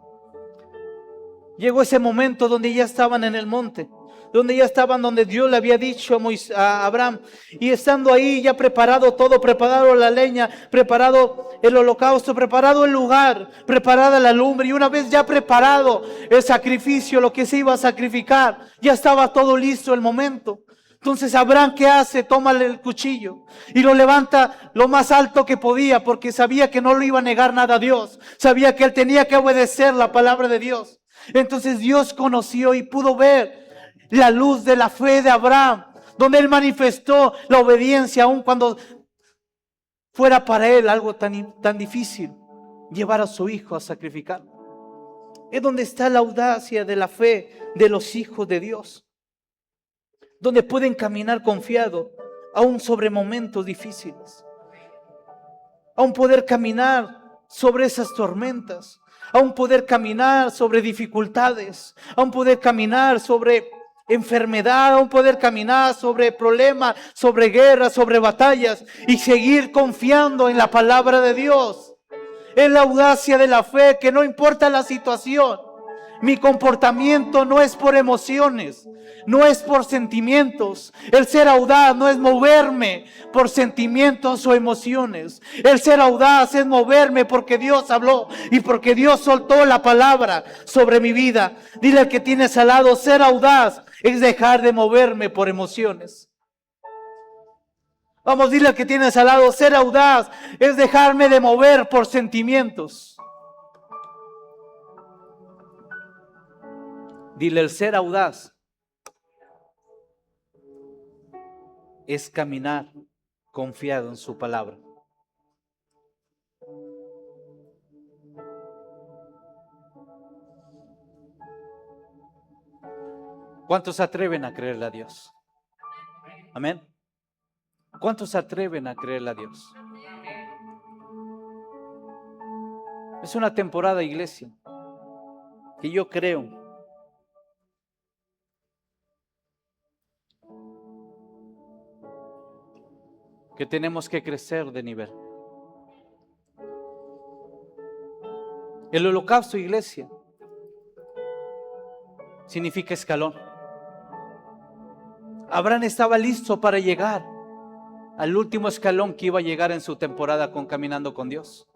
Llegó ese momento donde ya estaban en el monte, donde ya estaban donde Dios le había dicho a Abraham. Y estando ahí ya preparado todo, preparado la leña, preparado el holocausto, preparado el lugar, preparada la lumbre. Y una vez ya preparado el sacrificio, lo que se iba a sacrificar, ya estaba todo listo el momento. Entonces Abraham, ¿qué hace? Toma el cuchillo y lo levanta lo más alto que podía, porque sabía que no le iba a negar nada a Dios. Sabía que él tenía que obedecer la palabra de Dios. Entonces Dios conoció y pudo ver la luz de la fe de Abraham, donde él manifestó la obediencia, aun cuando fuera para él algo tan difícil, llevar a su hijo a sacrificar. Es donde está la audacia de la fe de los hijos de Dios, donde pueden caminar confiado, aún sobre momentos difíciles, aún poder caminar sobre esas tormentas, aún poder caminar sobre dificultades, aún poder caminar sobre enfermedad, aún poder caminar sobre problemas, sobre guerras, sobre batallas y seguir confiando en la palabra de Dios. Es la audacia de la fe, que no importa la situación, mi comportamiento no es por emociones, no es por sentimientos. El ser audaz no es moverme por sentimientos o emociones. El ser audaz es moverme porque Dios habló y porque Dios soltó la palabra sobre mi vida. Dile al que tienes al lado, ser audaz es dejar de moverme por emociones. Vamos, dile al que tienes al lado, ser audaz es dejarme de mover por sentimientos. Dile, el ser audaz es caminar confiado en su palabra. ¿Cuántos se atreven a creerle a Dios? Amén. ¿Cuántos se atreven a creerle a Dios? Es una temporada, iglesia, que yo creo que tenemos que crecer de nivel. El holocausto, iglesia, significa escalón. Abraham estaba listo para llegar al último escalón que iba a llegar en su temporada con Caminando con Dios.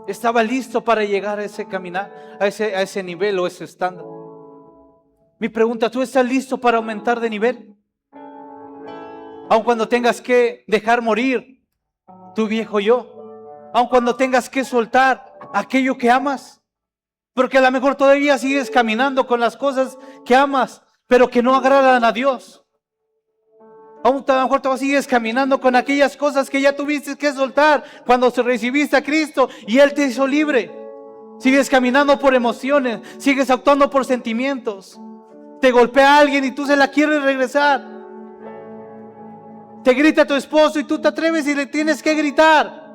Estaba listo para llegar a ese caminar, a ese nivel o ese estándar. Mi pregunta, ¿tú estás listo para aumentar de nivel? Aun cuando tengas que dejar morir tu viejo yo, aun cuando tengas que soltar aquello que amas, porque a lo mejor todavía sigues caminando con las cosas que amas, pero que no agradan a Dios. Aún a lo mejor todavía sigues caminando con aquellas cosas que ya tuviste que soltar cuando recibiste a Cristo y Él te hizo libre. Sigues caminando por emociones, sigues actuando por sentimientos. Te golpea alguien y tú se la quieres regresar. Te grita tu esposo y tú te atreves y le tienes que gritar.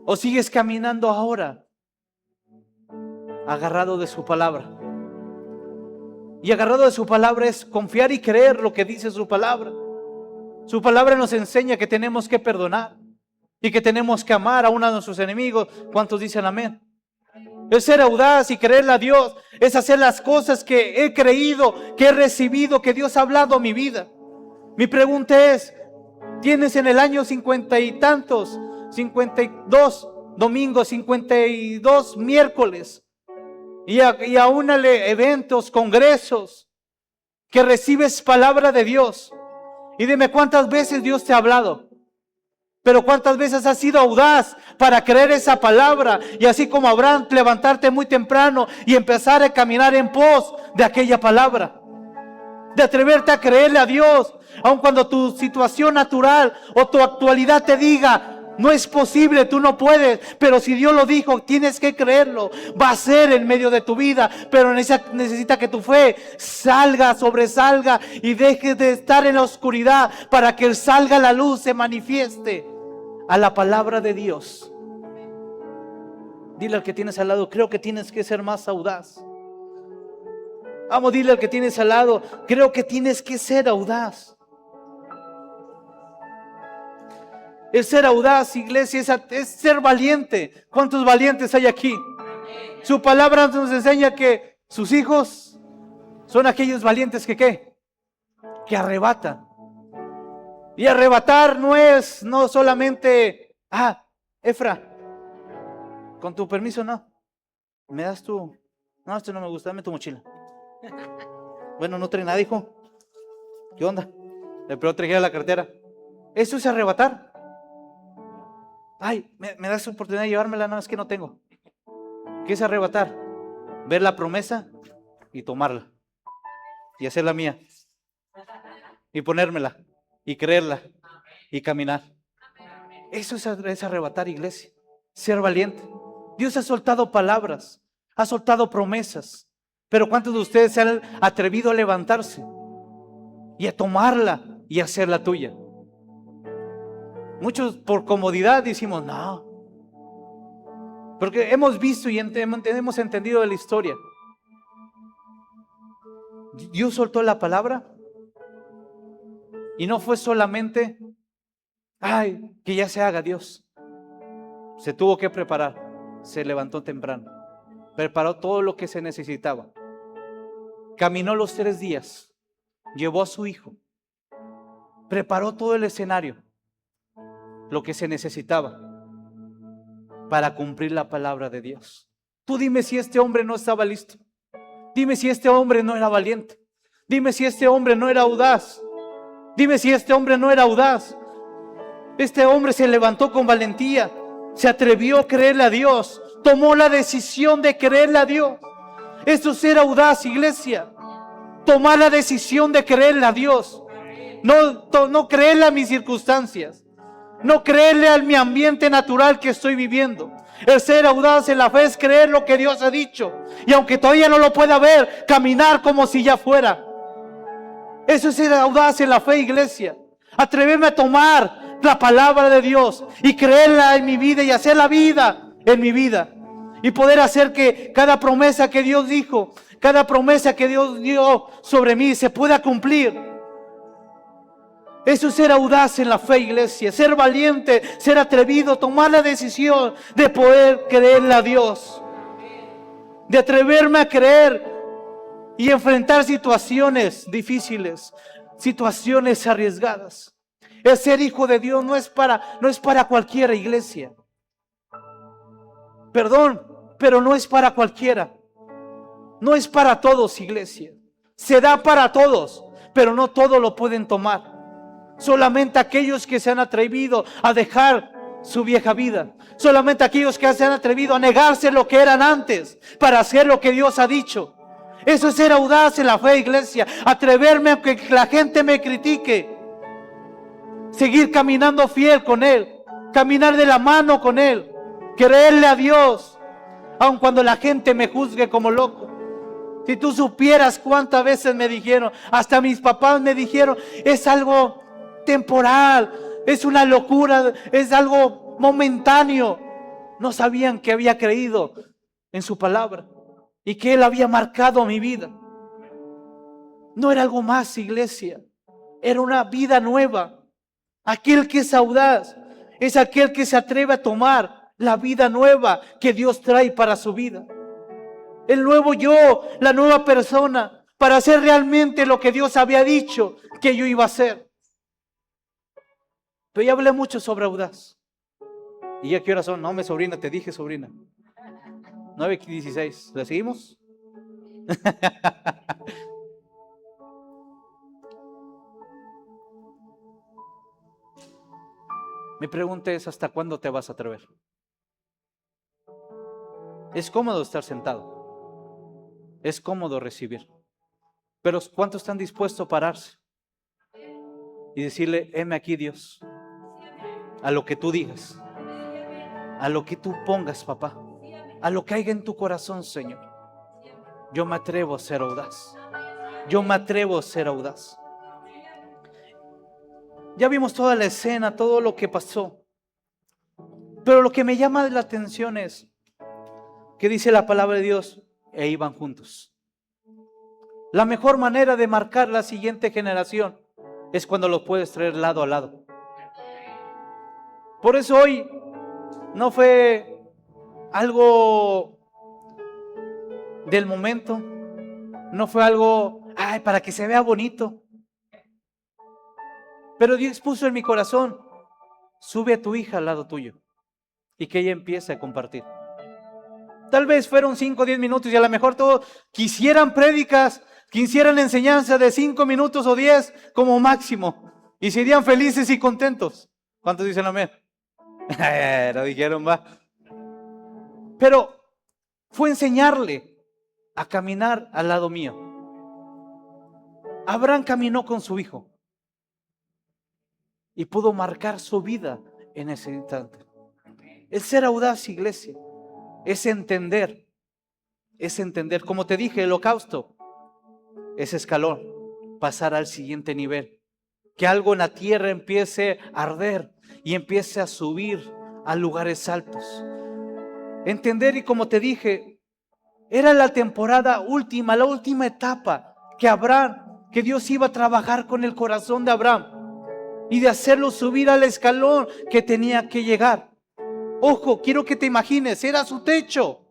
O sigues caminando ahora agarrado de su palabra. Y agarrado de su palabra es confiar y creer lo que dice su palabra. Su palabra nos enseña que tenemos que perdonar y que tenemos que amar a uno de nuestros enemigos. ¿Cuántos dicen amén? Es ser audaz y creerle a Dios. Es hacer las cosas que he creído, que he recibido, que Dios ha hablado a mi vida. Mi pregunta es, ¿tienes en el año 50 y tantos, 52 domingos, 52 miércoles y aún eventos, congresos, que recibes palabra de Dios? Y dime cuántas veces Dios te ha hablado, pero cuántas veces has sido audaz para creer esa palabra y así como Abraham, levantarte muy temprano y empezar a caminar en pos de aquella palabra. De atreverte a creerle a Dios, aun cuando tu situación natural o tu actualidad te diga, no es posible, tú no puedes, pero si Dios lo dijo, tienes que creerlo. Va a ser en medio de tu vida, pero necesita que tu fe salga, sobresalga y deje de estar en la oscuridad para que salga la luz, se manifieste a la palabra de Dios. Dile al que tienes al lado, creo que tienes que ser más audaz. Vamos, dile al que tienes al lado, creo que tienes que ser audaz. El ser audaz, iglesia, es ser valiente. ¿Cuántos valientes hay aquí? Su palabra nos enseña que sus hijos Son aquellos valientes que ¿qué? Que arrebatan. Y arrebatar no solamente, Efra, con tu permiso no. ¿Me das tu? No, esto no me gusta, dame tu mochila. Bueno, no trae nada, hijo. ¿Qué onda? Le pero traje la cartera. Eso es arrebatar. Ay, ¿me das oportunidad de llevármela? No, es que no tengo. ¿Qué es arrebatar? Ver la promesa y tomarla. Y hacerla mía. Y ponérmela. Y creerla. Y caminar. Eso es arrebatar, iglesia. Ser valiente. Dios ha soltado palabras. Ha soltado promesas. Pero ¿cuántos de ustedes se han atrevido a levantarse y a tomarla y a hacerla tuya? Muchos por comodidad decimos no. Porque hemos visto y hemos entendido de la historia. Dios soltó la palabra y no fue solamente que ya se haga. Dios se tuvo que preparar. Se levantó temprano, preparó todo lo que se necesitaba, caminó los 3 días, llevó a su hijo, preparó todo el escenario, lo que se necesitaba para cumplir la palabra de Dios. Tú dime si este hombre no estaba listo. Dime si este hombre no era valiente. Dime si este hombre no era audaz. Dime si este hombre no era audaz. Este hombre se levantó con valentía, se atrevió a creerle a Dios, tomó la decisión de creerle a Dios. Eso es ser audaz, iglesia. Tomar la decisión de creerle a Dios. No creerle a mis circunstancias. No creerle a mi ambiente natural que estoy viviendo. El ser audaz en la fe es creer lo que Dios ha dicho. Y aunque todavía no lo pueda ver, caminar como si ya fuera. Eso es ser audaz en la fe, iglesia. Atreverme a tomar la palabra de Dios y creerla en mi vida y hacer la vida en mi vida. Y poder hacer que cada promesa que Dios dijo, cada promesa que Dios dio sobre mí se pueda cumplir. Eso es ser audaz en la fe, iglesia. Ser valiente, ser atrevido, tomar la decisión de poder creerle a Dios. De atreverme a creer y enfrentar situaciones difíciles, situaciones arriesgadas. El ser hijo de Dios no es para cualquiera, iglesia. Perdón, pero no es para cualquiera. No es para todos, iglesia. Se da para todos, pero no todos lo pueden tomar. Solamente aquellos que se han atrevido a dejar su vieja vida. Solamente aquellos que se han atrevido a negarse lo que eran antes para hacer lo que Dios ha dicho. Eso es ser audaz en la fe, iglesia. Atreverme a que la gente me critique. Seguir caminando fiel con Él. Caminar de la mano con Él. Creerle a Dios. Aun cuando la gente me juzgue como loco. Si tú supieras cuántas veces me dijeron, hasta mis papás me dijeron, es algo temporal, es una locura, es algo momentáneo. No sabían que había creído en su palabra y que Él había marcado mi vida. No era algo más, iglesia, era una vida nueva. Aquel que es audaz es aquel que se atreve a tomar la vida nueva que Dios trae para su vida. El nuevo yo, la nueva persona, para hacer realmente lo que Dios había dicho que yo iba a hacer. Pero ya hablé mucho sobre audaz. ¿Y ya qué horas son? No, sobrina, te dije sobrina. 9:16. ¿La seguimos? Mi pregunta es, ¿hasta cuándo te vas a atrever? Es cómodo estar sentado. Es cómodo recibir. Pero ¿cuántos están dispuestos a pararse y decirle, heme aquí, Dios? A lo que tú digas, a lo que tú pongas, papá, a lo que haya en tu corazón, Señor. Yo me atrevo a ser audaz. Yo me atrevo a ser audaz. Ya vimos toda la escena, todo lo que pasó. Pero lo que me llama la atención es que dice la palabra de Dios, e iban juntos. La mejor manera de marcar la siguiente generación es cuando los puedes traer lado a lado. Por eso hoy no fue algo del momento, no fue algo ay, para que se vea bonito. Pero Dios puso en mi corazón, sube a tu hija al lado tuyo y que ella empiece a compartir. Tal vez fueron 5 o 10 minutos y a lo mejor todos quisieran prédicas, quisieran enseñanza de 5 minutos o 10 como máximo y serían felices y contentos. ¿Cuántos dicen amén? Lo dijeron, va. Pero fue enseñarle a caminar al lado mío. Abraham caminó con su hijo y pudo marcar su vida en ese instante. El ser audaz, iglesia, es entender, como te dije, el holocausto es escalón, pasar al siguiente nivel, que algo en la tierra empiece a arder y empiece a subir a lugares altos. Entender, y como te dije, era la temporada última, la última etapa que Dios iba a trabajar con el corazón de Abraham y de hacerlo subir al escalón que tenía que llegar. Ojo, quiero que te imagines, era su techo.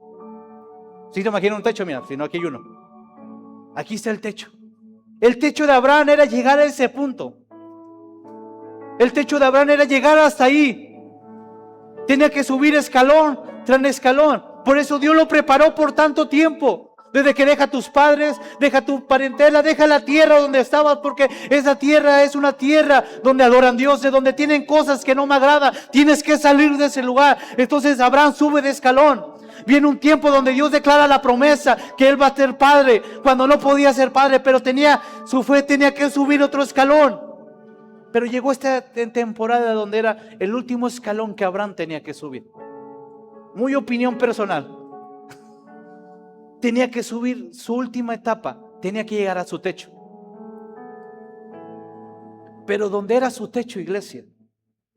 Si te imaginas un techo, mira, si no, aquí hay uno. Aquí está el techo. El techo de Abraham era llegar a ese punto. El techo de Abraham era llegar hasta ahí. Tenía que subir escalón tras escalón. Por eso Dios lo preparó por tanto tiempo. Desde que deja a tus padres, deja tu parentela, deja la tierra donde estabas, porque esa tierra es una tierra donde adoran dioses, donde tienen cosas que no me agradan. Tienes que salir de ese lugar. Entonces Abraham sube de escalón. Viene un tiempo donde Dios declara la promesa que él va a ser padre, cuando no podía ser padre, pero su fe tenía que subir otro escalón. Pero llegó esta temporada donde era el último escalón que Abraham tenía que subir. Muy opinión personal. Tenía que subir su última etapa, tenía que llegar a su techo. Pero donde era su techo, iglesia,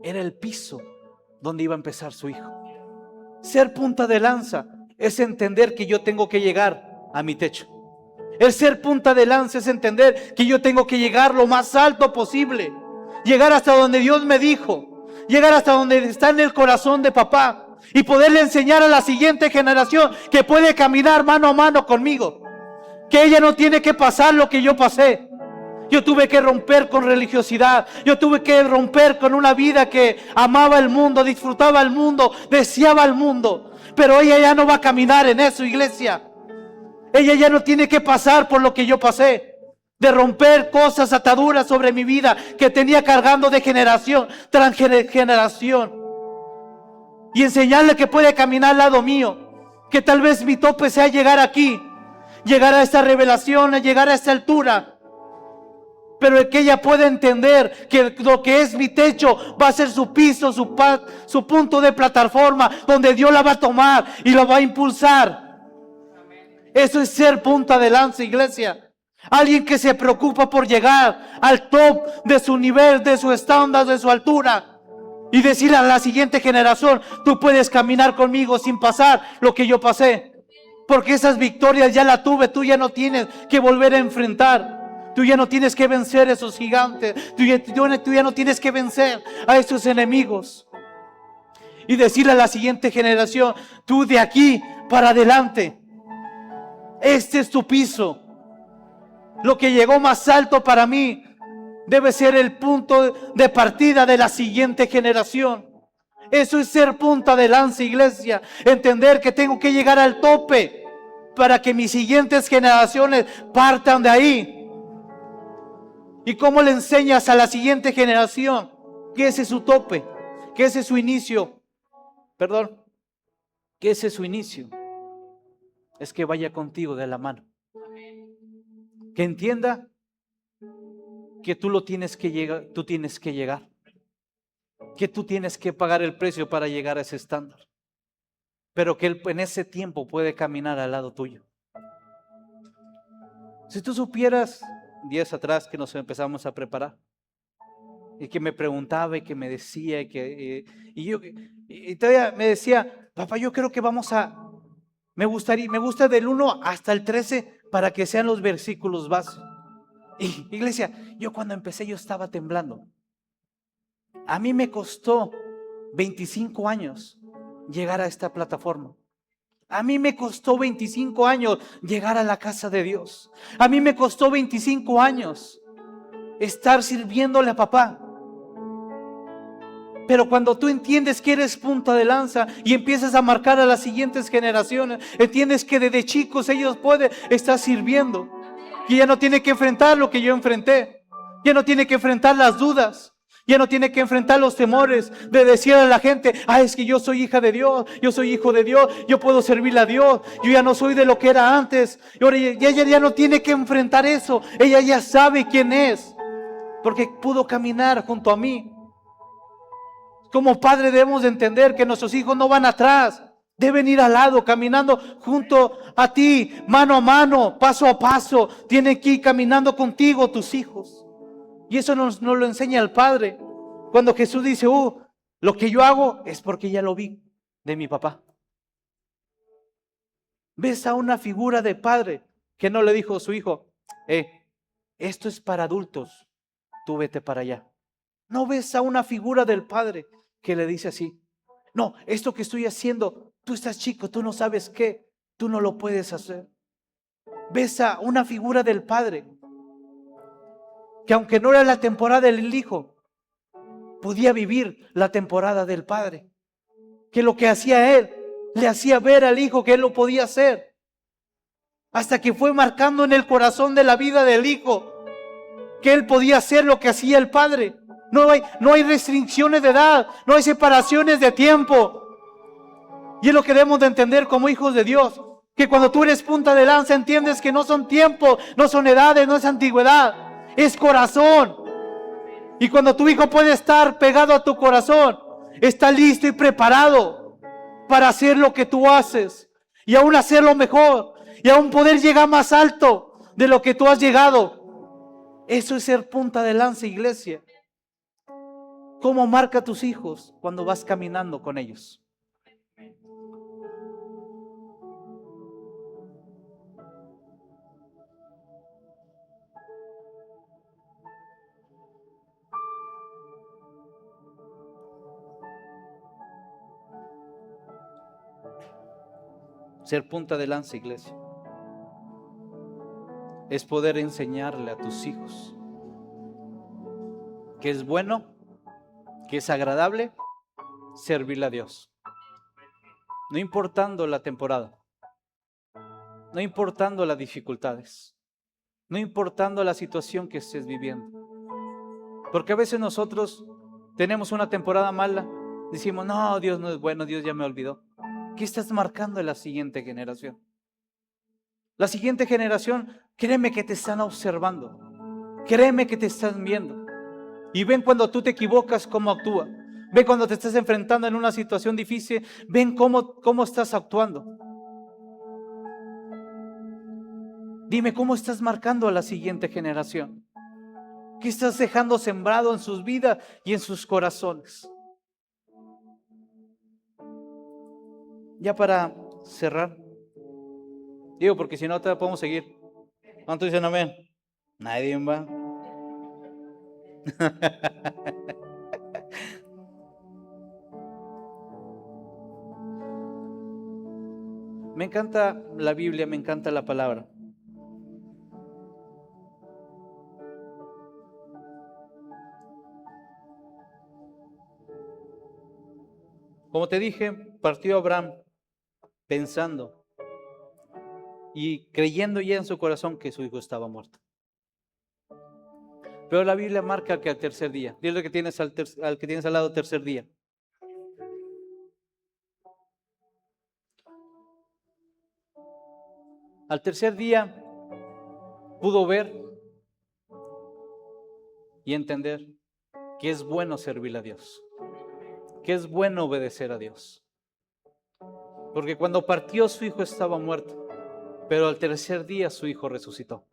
era el piso donde iba a empezar su hijo. Ser punta de lanza es entender que yo tengo que llegar a mi techo. El ser punta de lanza es entender que yo tengo que llegar lo más alto posible. Llegar hasta donde Dios me dijo. Llegar hasta donde está en el corazón de papá. Y poderle enseñar a la siguiente generación que puede caminar mano a mano conmigo. Que ella no tiene que pasar lo que yo pasé. Yo tuve que romper con religiosidad. Yo tuve que romper con una vida que amaba el mundo, disfrutaba el mundo, deseaba el mundo. Pero ella ya no va a caminar en eso, iglesia. Ella ya no tiene que pasar por lo que yo pasé. De romper cosas, ataduras sobre mi vida que tenía cargando de generación tras generación. Y enseñarle que puede caminar al lado mío. Que tal vez mi tope sea llegar aquí. Llegar a esta revelación, llegar a esta altura. Pero que ella pueda entender que lo que es mi techo va a ser su piso, su punto de plataforma, donde Dios la va a tomar y la va a impulsar. Eso es ser punta de lanza, iglesia. Alguien que se preocupa por llegar al top de su nivel, de su estándar, de su altura. Y decirle a la siguiente generación, tú puedes caminar conmigo sin pasar lo que yo pasé. Porque esas victorias ya las tuve, tú ya no tienes que volver a enfrentar. Tú ya no tienes que vencer a esos gigantes. Tú ya no tienes que vencer a esos enemigos. Y decirle a la siguiente generación, tú de aquí para adelante, este es tu piso. Lo que llegó más alto para mí debe ser el punto de partida de la siguiente generación. Eso es ser punta de lanza, iglesia. Entender que tengo que llegar al tope para que mis siguientes generaciones partan de ahí. ¿Y cómo le enseñas a la siguiente generación que ese es su tope? Que ese es su inicio. Que ese es su inicio. Es que vaya contigo de la mano. Que entienda que tú tienes que llegar, que tú tienes que pagar el precio para llegar a ese estándar, pero que él en ese tiempo puede caminar al lado tuyo. Si tú supieras días atrás que nos empezamos a preparar y que me preguntaba y que me decía y todavía me decía, papá, yo creo que me gusta del 1 hasta el 13 para que sean los versículos base. Y iglesia, yo cuando empecé yo estaba temblando. A mí me costó 25 años llegar a esta plataforma. A mí me costó 25 años llegar a la casa de Dios. A mí me costó 25 años estar sirviéndole a papá. Pero cuando tú entiendes que eres punta de lanza y empiezas a marcar a las siguientes generaciones, entiendes que desde chicos ellos pueden estar sirviendo. Que ya no tiene que enfrentar lo que yo enfrenté. Ya no tiene que enfrentar las dudas. Ya no tiene que enfrentar los temores de decir a la gente, es que yo soy hija de Dios, yo soy hijo de Dios, yo puedo servirle a Dios, yo ya no soy de lo que era antes. Y ahora ella ya no tiene que enfrentar eso, ella ya sabe quién es, porque pudo caminar junto a mí. Como padre debemos de entender que nuestros hijos no van atrás, deben ir al lado, caminando junto a ti, mano a mano, paso a paso. Tienen que ir caminando contigo tus hijos. Y eso nos lo enseña el Padre. Cuando Jesús dice, lo que yo hago es porque ya lo vi de mi papá. Ves a una figura de padre que no le dijo a su hijo, esto es para adultos, tú vete para allá. No ves a una figura del Padre que le dice así, no, esto que estoy haciendo, tú estás chico, tú no sabes qué, tú no lo puedes hacer. Ves a una figura del Padre que aunque no era la temporada del hijo, podía vivir la temporada del padre. Que lo que hacía él, le hacía ver al hijo que él lo podía hacer. Hasta que fue marcando en el corazón de la vida del hijo, que él podía hacer lo que hacía el padre. No hay restricciones de edad, no hay separaciones de tiempo. Y es lo que debemos de entender como hijos de Dios. Que cuando tú eres punta de lanza, entiendes que no son tiempos, no son edades, no es antigüedad. Es corazón. Y cuando tu hijo puede estar pegado a tu corazón, está listo y preparado para hacer lo que tú haces y aún hacerlo mejor y aún poder llegar más alto de lo que tú has llegado. Eso es ser punta de lanza, iglesia. ¿Cómo marca a tus hijos cuando vas caminando con ellos? Ser punta de lanza, iglesia, es poder enseñarle a tus hijos que es bueno, que es agradable servirle a Dios. No importando la temporada, no importando las dificultades, no importando la situación que estés viviendo. Porque a veces nosotros tenemos una temporada mala, decimos, no, Dios no es bueno, Dios ya me olvidó. ¿Qué estás marcando en la siguiente generación? La siguiente generación, créeme que te están observando, créeme que te están viendo y ven cuando tú te equivocas cómo actúa, ven cuando te estás enfrentando en una situación difícil, ven cómo estás actuando. Dime cómo estás marcando a la siguiente generación, qué estás dejando sembrado en sus vidas y en sus corazones. Ya para cerrar, digo, porque si no te podemos seguir. ¿Cuántos dicen amén? Nadie va. Me encanta la Biblia, me encanta la palabra. Como te dije, partió Abraham pensando y creyendo ya en su corazón que su hijo estaba muerto. Pero la Biblia marca que al tercer día, dile que tienes al que tienes al lado, tercer día. Al tercer día pudo ver y entender que es bueno servirle a Dios, que es bueno obedecer a Dios. Porque cuando partió su hijo estaba muerto, pero al tercer día su hijo resucitó.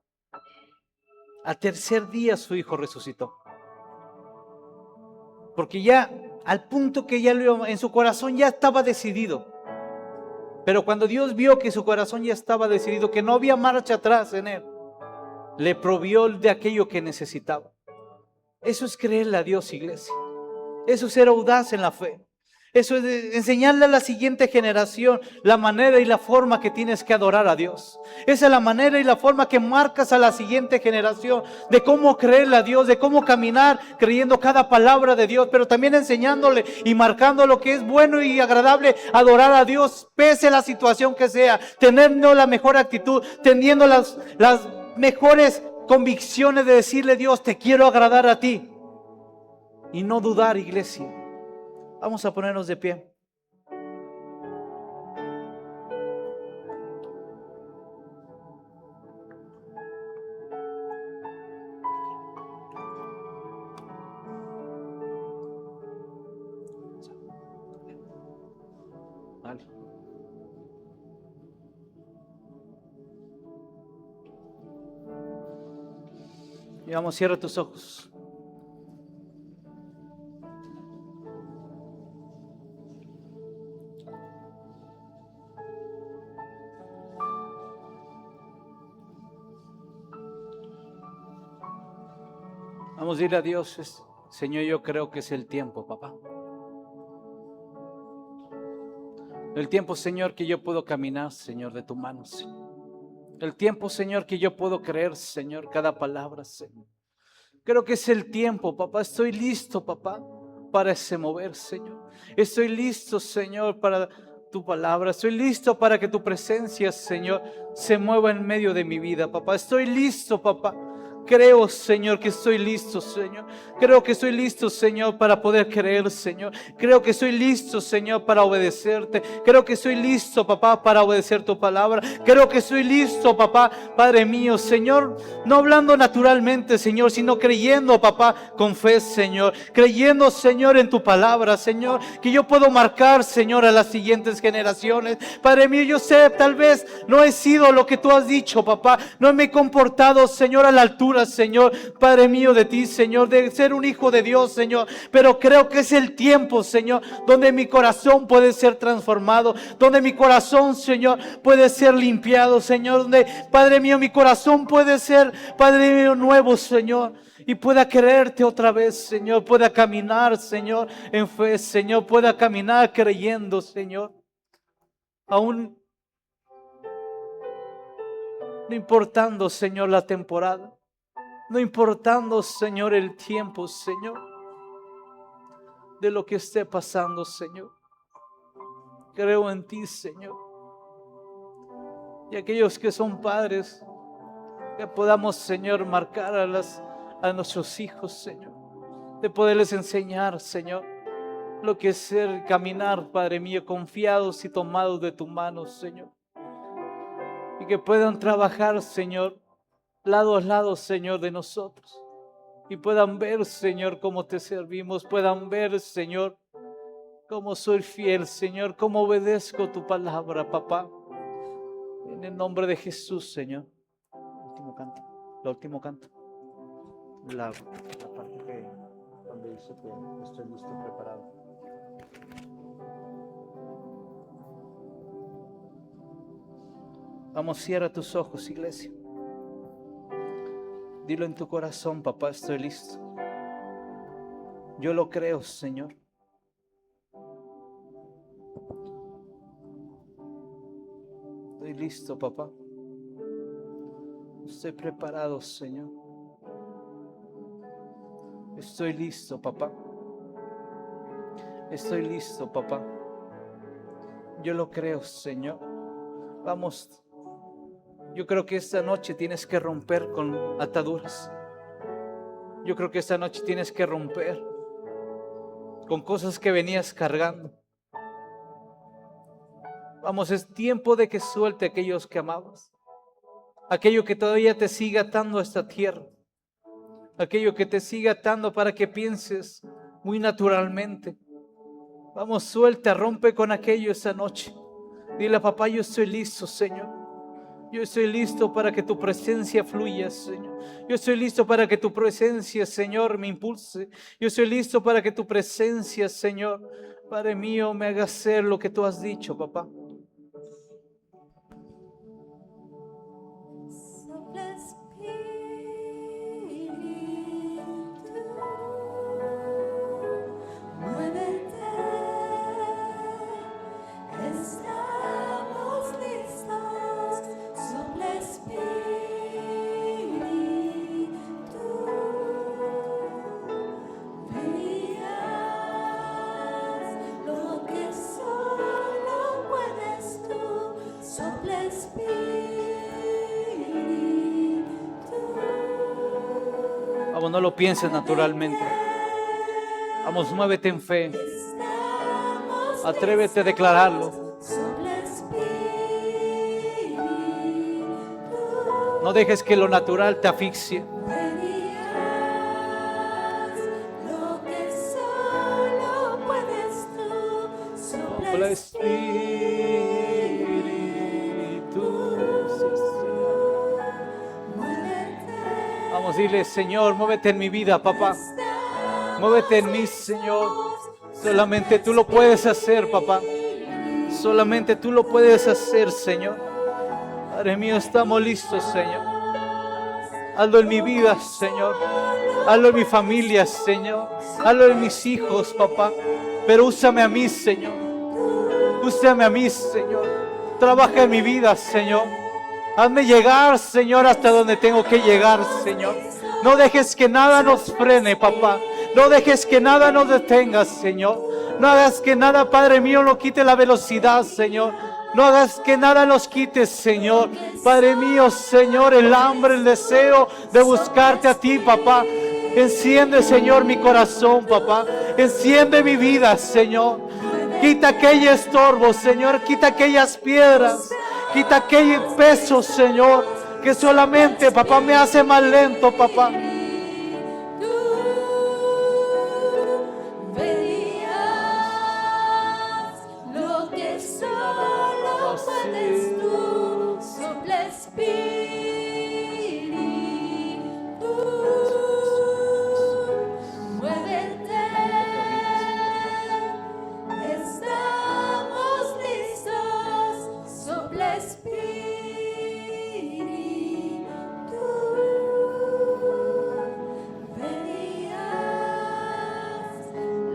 Al tercer día su hijo resucitó. Porque ya al punto que ya en su corazón ya estaba decidido. Pero cuando Dios vio que su corazón ya estaba decidido, que no había marcha atrás en él, le provió de aquello que necesitaba. Eso es creerle a Dios, iglesia. Eso es ser audaz en la fe. Eso es enseñarle a la siguiente generación la manera y la forma que tienes que adorar a Dios. Esa es la manera y la forma que marcas a la siguiente generación de cómo creerle a Dios, de cómo caminar creyendo cada palabra de Dios, pero también enseñándole y marcando lo que es bueno y agradable adorar a Dios, pese a la situación que sea, teniendo la mejor actitud, teniendo las mejores convicciones de decirle: Dios, te quiero agradar a ti. Y no dudar, iglesia. Vamos a ponernos de pie. Vale. Y vamos, cierra tus ojos. Vamos a decirle a Dios: Señor, yo creo que es el tiempo, papá. El tiempo, Señor, que yo puedo caminar, Señor, de tu mano, Señor. El tiempo, Señor, que yo puedo creer, Señor, cada palabra, Señor. Creo que es el tiempo, papá. Estoy listo, papá, para ese mover, Señor. Estoy listo, Señor, para tu palabra. Estoy listo para que tu presencia, Señor, se mueva en medio de mi vida, papá. Estoy listo, papá. Creo, Señor, que estoy listo, Señor. Creo que estoy listo, Señor, para poder creer, Señor. Creo que estoy listo, Señor, para obedecerte. Creo que estoy listo, papá, para obedecer tu palabra. Creo que estoy listo, papá, Padre mío, Señor. No hablando naturalmente, Señor, sino creyendo, papá, con fe, Señor. Creyendo, Señor, en tu palabra, Señor. Que yo puedo marcar, Señor, a las siguientes generaciones. Padre mío, yo sé, tal vez no he sido lo que tú has dicho, papá. No me he comportado, Señor, a la altura, Señor, Padre mío, de ti, Señor, de ser un hijo de Dios, Señor. Pero creo que es el tiempo, Señor, donde mi corazón puede ser transformado, donde mi corazón, Señor, puede ser limpiado, Señor, donde, Padre mío, mi corazón puede ser, Padre mío, nuevo, Señor, y pueda creerte otra vez, Señor, pueda caminar, Señor, en fe, Señor, pueda caminar creyendo, Señor, aún no importando, Señor, la temporada. No importando, Señor, el tiempo, Señor, de lo que esté pasando, Señor. Creo en ti, Señor. Y aquellos que son padres, que podamos, Señor, marcar a nuestros hijos, Señor. De poderles enseñar, Señor, lo que es ser, caminar, Padre mío, confiados y tomados de tu mano, Señor. Y que puedan trabajar, Señor, lado a lado, Señor, de nosotros. Y puedan ver, Señor, cómo te servimos. Puedan ver, Señor, cómo soy fiel, Señor, cómo obedezco tu palabra, papá. En el nombre de Jesús, Señor. Último canto. El último canto. La parte que donde dice que estoy listo, preparado. Vamos, cierra tus ojos, iglesia. Dilo en tu corazón: papá, estoy listo. Yo lo creo, Señor. Estoy listo, papá. Estoy preparado, Señor. Estoy listo, papá. Estoy listo, papá. Yo lo creo, Señor. Vamos. Yo creo que esta noche tienes que romper con ataduras. Yo creo que esta noche tienes que romper con cosas que venías cargando. Vamos, es tiempo de que suelte a aquellos que amabas. Aquello que todavía te siga atando a esta tierra. Aquello que te siga atando para que pienses muy naturalmente. Vamos, suelta, rompe con aquello esta noche. Dile a papá: yo estoy listo, Señor. Yo estoy listo para que tu presencia fluya, Señor. Yo estoy listo para que tu presencia, Señor, me impulse. Yo estoy listo para que tu presencia, Señor, Padre mío, me haga hacer lo que tú has dicho, papá. Vamos, no lo pienses naturalmente. Vamos, muévete en fe. Atrévete a declararlo. No dejes que lo natural te asfixie. Sopla Espíritu. Vamos, dile, Señor, muévete en mi vida, papá. Muévete en mí, Señor. Solamente tú lo puedes hacer, papá. Solamente tú lo puedes hacer, Señor. Padre mío, estamos listos, Señor. Hazlo en mi vida, Señor. Hazlo en mi familia, Señor. Hazlo en mis hijos, papá. Pero úsame a mí, Señor. Úsame a mí, Señor. Trabaja en mi vida, Señor. Hazme llegar, Señor, hasta donde tengo que llegar, Señor. No dejes que nada nos frene, papá. No dejes que nada nos detenga, Señor. No hagas que nada, Padre mío, nos quite la velocidad, Señor. No hagas que nada nos quite, Señor. Padre mío, Señor, el hambre, el deseo de buscarte a ti, papá. Enciende, Señor, mi corazón, papá. Enciende mi vida, Señor. Quita aquel estorbo, Señor. Quita aquellas piedras. Quita aquel peso, Señor, que solamente, papá, me hace más lento, papá. Lo que solo puedes tú, sopla Espíritu, muévete, estamos listos, sopla Espíritu, verías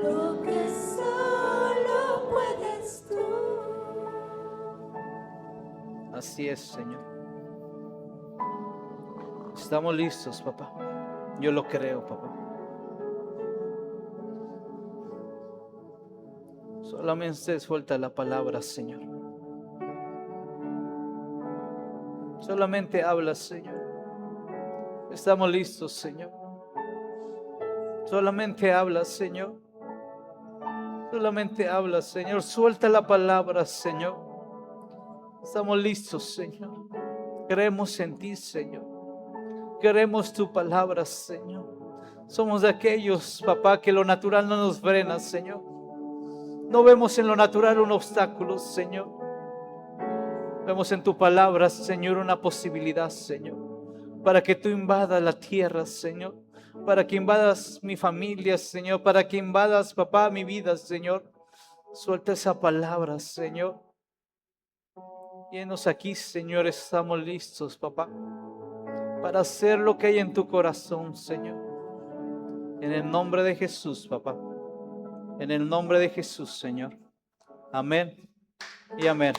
lo que solo puedes tú. Así es, Señor. Estamos listos, papá. Yo lo creo, papá. Solamente suelta la palabra, Señor. Solamente habla, Señor. Estamos listos, Señor. Solamente habla, Señor. Solamente habla, Señor. Suelta la palabra, Señor. Estamos listos, Señor. Creemos en ti, Señor. Queremos tu palabra, Señor. Somos de aquellos, papá, que lo natural no nos frena, Señor. No vemos en lo natural un obstáculo, Señor. Vemos en tu palabra, Señor, una posibilidad, Señor, para que tú invadas la tierra, Señor. Para que invadas mi familia, Señor. Para que invadas, papá, mi vida, Señor. Suelta esa palabra, Señor. Llenos aquí, Señor. Estamos listos, papá, para hacer lo que hay en tu corazón, Señor. En el nombre de Jesús, papá. En el nombre de Jesús, Señor. Amén y amén.